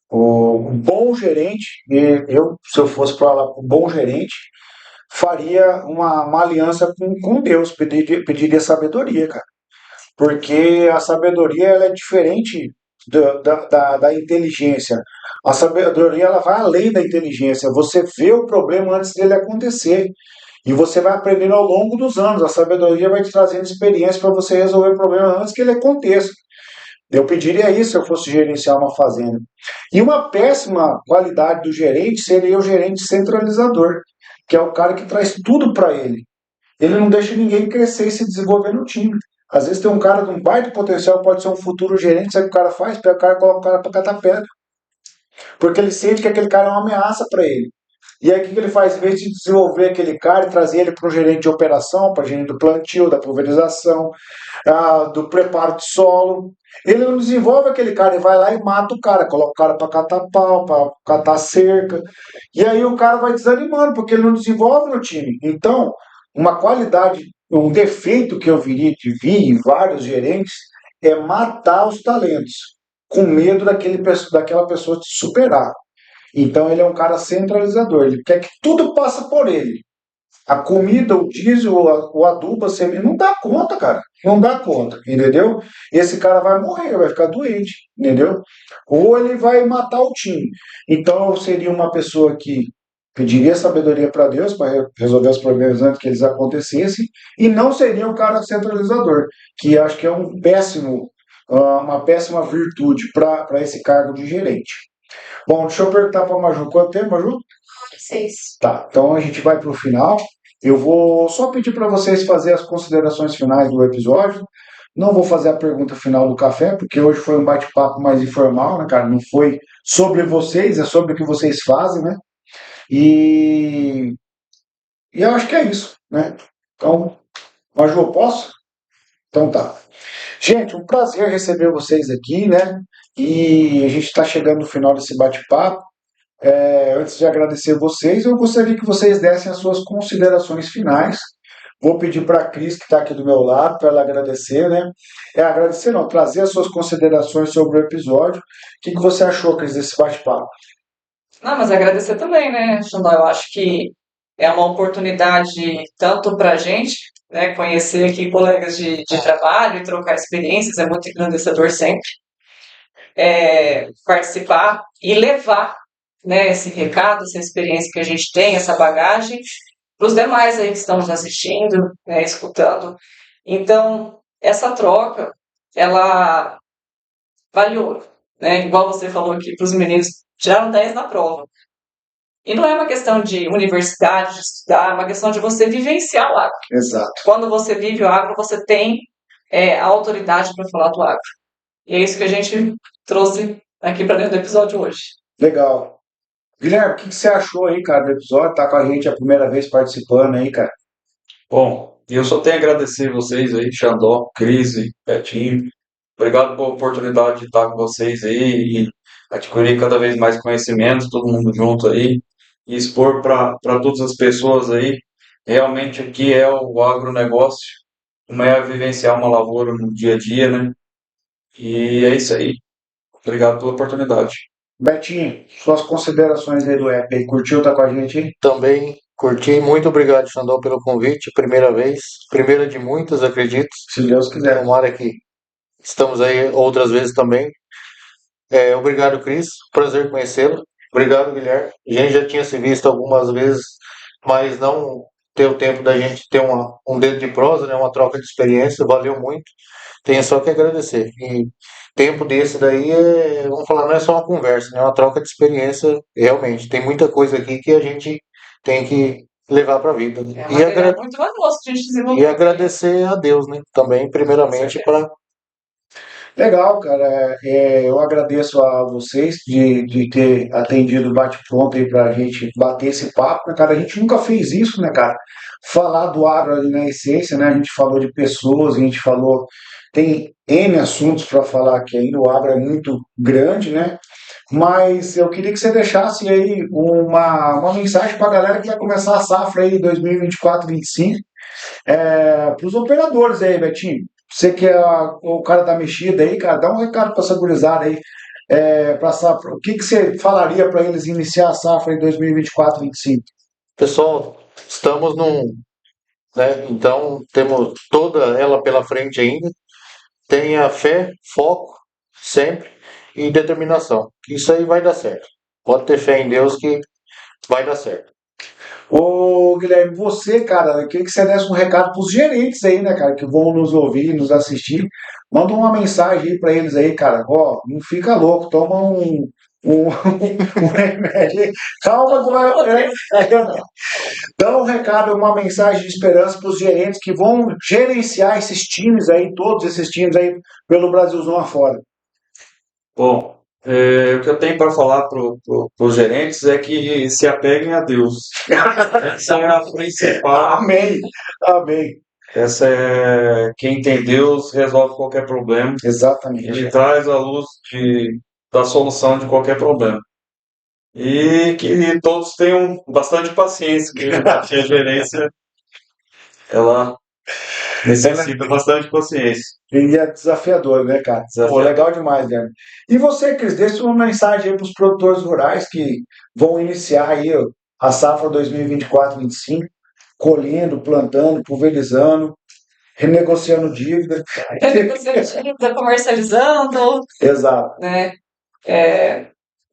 o bom gerente, e eu, se eu fosse para lá, o bom gerente, faria uma aliança com Deus, pediria sabedoria, cara. Porque a sabedoria ela é diferente da inteligência. A sabedoria ela vai além da inteligência. Você vê o problema antes dele acontecer. E você vai aprendendo ao longo dos anos. A sabedoria vai te trazendo experiência para você resolver o problema antes que ele aconteça. Eu pediria isso se eu fosse gerenciar uma fazenda. E uma péssima qualidade do gerente seria o gerente centralizador, que é o cara que traz tudo para ele. Ele não deixa ninguém crescer e se desenvolver no time. Às vezes tem um cara de um baita potencial, pode ser um futuro gerente, sabe o que o cara faz? Pega o cara e coloca o cara para catar pedra. Porque ele sente que aquele cara é uma ameaça para ele. E aí o que ele faz? Em vez de desenvolver aquele cara e trazer ele para um gerente de operação, para gerente do plantio, da pulverização, do preparo de solo, ele não desenvolve aquele cara e vai lá e mata o cara, coloca o cara para catar pau, para catar cerca. E aí o cara vai desanimando, porque ele não desenvolve no time. Então, uma qualidade, um defeito que eu vi em vários gerentes é matar os talentos, com medo daquela pessoa te superar. Então ele é um cara centralizador, ele quer que tudo passe por ele. A comida, o diesel, o adubo, a semente, não dá conta, cara. Não dá conta, entendeu? Esse cara vai morrer, vai ficar doente, entendeu? Ou ele vai matar o time. Então eu seria uma pessoa que pediria sabedoria para Deus para resolver os problemas antes que eles acontecessem e não seria um cara centralizador, que acho que é uma péssima virtude para esse cargo de gerente. Bom, deixa eu perguntar para a Maju, quanto tempo, Maju? 6. Tá, então a gente vai para o final. Eu vou só pedir para vocês fazer as considerações finais do episódio. Não vou fazer a pergunta final do café, porque hoje foi um bate-papo mais informal, né, cara? Não foi sobre vocês, é sobre o que vocês fazem, né? E eu acho que é isso, né? Então, Maju, eu posso? Então tá. Gente, um prazer receber vocês aqui, né? E a gente está chegando no final desse bate-papo. Antes de agradecer vocês, eu gostaria que vocês dessem as suas considerações finais. Vou pedir para a Cris, que está aqui do meu lado, para ela agradecer, né? Agradecer não, trazer as suas considerações sobre o episódio. O que você achou, Cris, desse bate-papo? Não, mas agradecer também, né, Xandó? Eu acho que é uma oportunidade tanto para a gente, né, conhecer aqui colegas de trabalho e trocar experiências, é muito engrandecedor sempre. Participar e levar, né, esse recado, essa experiência que a gente tem, essa bagagem, para os demais aí que estão nos assistindo, né, escutando. Então, essa troca, ela vale ouro, né? Igual você falou aqui para os meninos, tiraram 10 na prova. E não é uma questão de universidade, de estudar, é uma questão de você vivenciar o agro. Exato. Quando você vive o agro, você tem a autoridade para falar do agro. E é isso que a gente trouxe aqui para dentro do episódio hoje. Legal. Guilherme, o que você achou aí, cara, do episódio? Tá com a gente a primeira vez participando aí, cara. Bom, eu só tenho a agradecer vocês aí, Xandó, Cris e Betinho. Obrigado pela oportunidade de estar com vocês aí e adquirir cada vez mais conhecimentos, todo mundo junto aí, e expor para todas as pessoas aí. Realmente aqui é o agronegócio, como é vivenciar uma lavoura no dia a dia, né? E é isso aí. Obrigado pela oportunidade. Betinho, suas considerações aí do app aí. Curtiu estar com a gente aí? Também curti. Muito obrigado, Xandão, pelo convite. Primeira vez. Primeira de muitas, acredito. Se Deus quiser. Tomara que estamos aí outras vezes também. Obrigado, Cris. Prazer conhecê-lo. Obrigado, Guilherme. A gente já tinha se visto algumas vezes, mas não deu tempo da gente ter um dedo de prosa, né? Uma troca de experiência. Valeu muito. Tenho só que agradecer. E tempo desse daí vamos falar, não é só uma conversa, né? É uma troca de experiência, realmente. Tem muita coisa aqui que a gente tem que levar para a vida, né? É material muito valioso que a gente desenvolveu. E agradecer a Deus, né? Também, primeiramente, para. Legal, cara. Eu agradeço a vocês de ter atendido o bate-pronto aí pra gente bater esse papo, né, cara? A gente nunca fez isso, né, cara? Falar do agro ali na essência, né? A gente falou de pessoas, a gente falou. Tem N assuntos para falar aqui ainda, o agro é muito grande, né? Mas eu queria que você deixasse aí uma mensagem para a galera que vai começar a safra aí 2024-25, para os operadores aí, Betinho. Você que é o cara da mexida aí, cara, dá um recado para essa gurizada aí, para safra. O que você falaria para eles iniciar a safra em 2024-25? Pessoal, estamos né? Então, temos toda ela pela frente ainda. Tenha fé, foco, sempre, e determinação. Isso aí vai dar certo. Pode ter fé em Deus que vai dar certo. Ô, Guilherme, você, cara, eu queria que você desse um recado para os gerentes aí, né, cara, que vão nos ouvir, nos assistir. Manda uma mensagem aí para eles aí, cara. Ó, não fica louco, toma um remédio aí. Calma, dá um recado, uma mensagem de esperança para os gerentes que vão gerenciar esses times aí, todos esses times aí, pelo Brasilzão afora. Bom, o que eu tenho para falar para os gerentes é que se apeguem a Deus. Essa é a principal. Amém, amém. Essa é quem tem Deus resolve qualquer problema. Exatamente. Ele traz a luz da solução de qualquer problema. E que todos tenham bastante paciência, porque a gerência ela necessita bastante paciência. E é desafiador, né, cara? Pô, legal demais, Guilherme. E você, Cris, deixa uma mensagem aí para os produtores rurais que vão iniciar aí a safra 2024-25, colhendo, plantando, pulverizando, renegociando dívida. Renegociando dívida, comercializando. Exato. Né?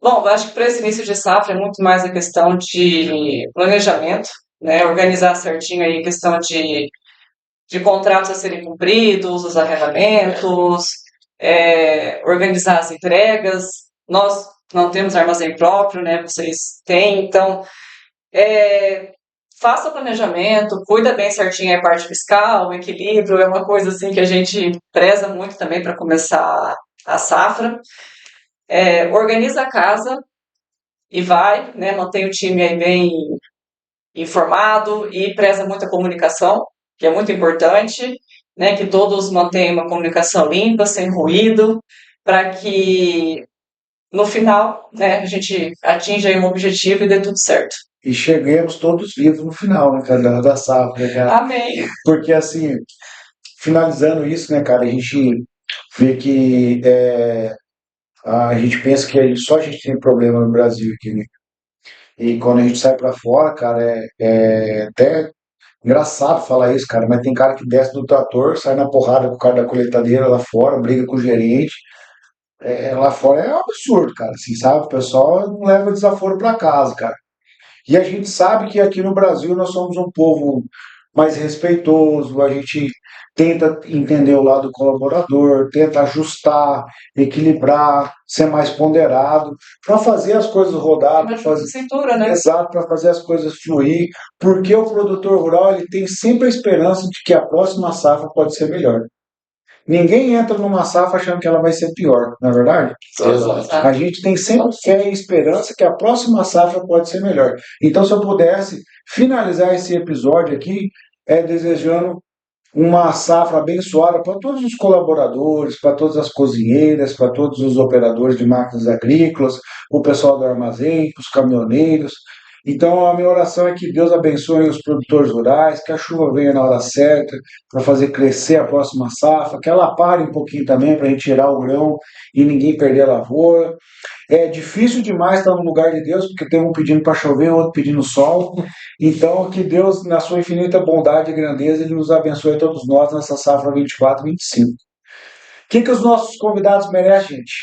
Bom, eu acho que para esse início de safra é muito mais a questão de planejamento, né? Organizar certinho aí a questão de contratos a serem cumpridos, os arrendamentos, organizar as entregas. Nós não temos armazém próprio, né? Vocês têm, então faça o planejamento, cuida bem certinho a parte fiscal, o equilíbrio, é uma coisa assim que a gente preza muito também para começar a safra. Organiza a casa e vai, né? Mantém o time aí bem informado e preza muito a comunicação, que é muito importante, né? Que todos mantenham uma comunicação limpa, sem ruído, para que no final, né, a gente atinja aí um objetivo e dê tudo certo. E cheguemos todos vivos no final, né, cara, da safra, né, cara? Amém. Porque, assim, finalizando isso, né, cara, a gente vê que a gente pensa que só a gente tem problema no Brasil aqui, né? E quando a gente sai pra fora, cara, é até engraçado falar isso, cara, mas tem cara que desce do trator, sai na porrada com o cara da coletadeira lá fora, briga com o gerente. Lá fora é um absurdo, cara, assim, sabe? O pessoal não leva desaforo pra casa, cara. E a gente sabe que aqui no Brasil nós somos um povo mais respeitoso, a gente tenta entender o lado do colaborador, tenta ajustar, equilibrar, ser mais ponderado, para fazer as coisas rodar, para fazer Cintura, né? exato, para fazer as coisas fluir, porque o produtor rural ele tem sempre a esperança de que a próxima safra pode ser melhor. Ninguém entra numa safra achando que ela vai ser pior, não é verdade? Exato. A gente tem sempre fé e esperança que a próxima safra pode ser melhor. Então, se eu pudesse finalizar esse episódio aqui, desejando uma safra abençoada para todos os colaboradores, para todas as cozinheiras, para todos os operadores de máquinas agrícolas, o pessoal do armazém, os caminhoneiros. Então, a minha oração é que Deus abençoe os produtores rurais, que a chuva venha na hora certa para fazer crescer a próxima safra, que ela pare um pouquinho também para a gente tirar o grão e ninguém perder a lavoura. É difícil demais estar no lugar de Deus, porque tem um pedindo para chover, outro pedindo sol. Então, que Deus, na sua infinita bondade e grandeza, Ele nos abençoe a todos nós nessa safra 24, 25. O que os nossos convidados merecem, gente?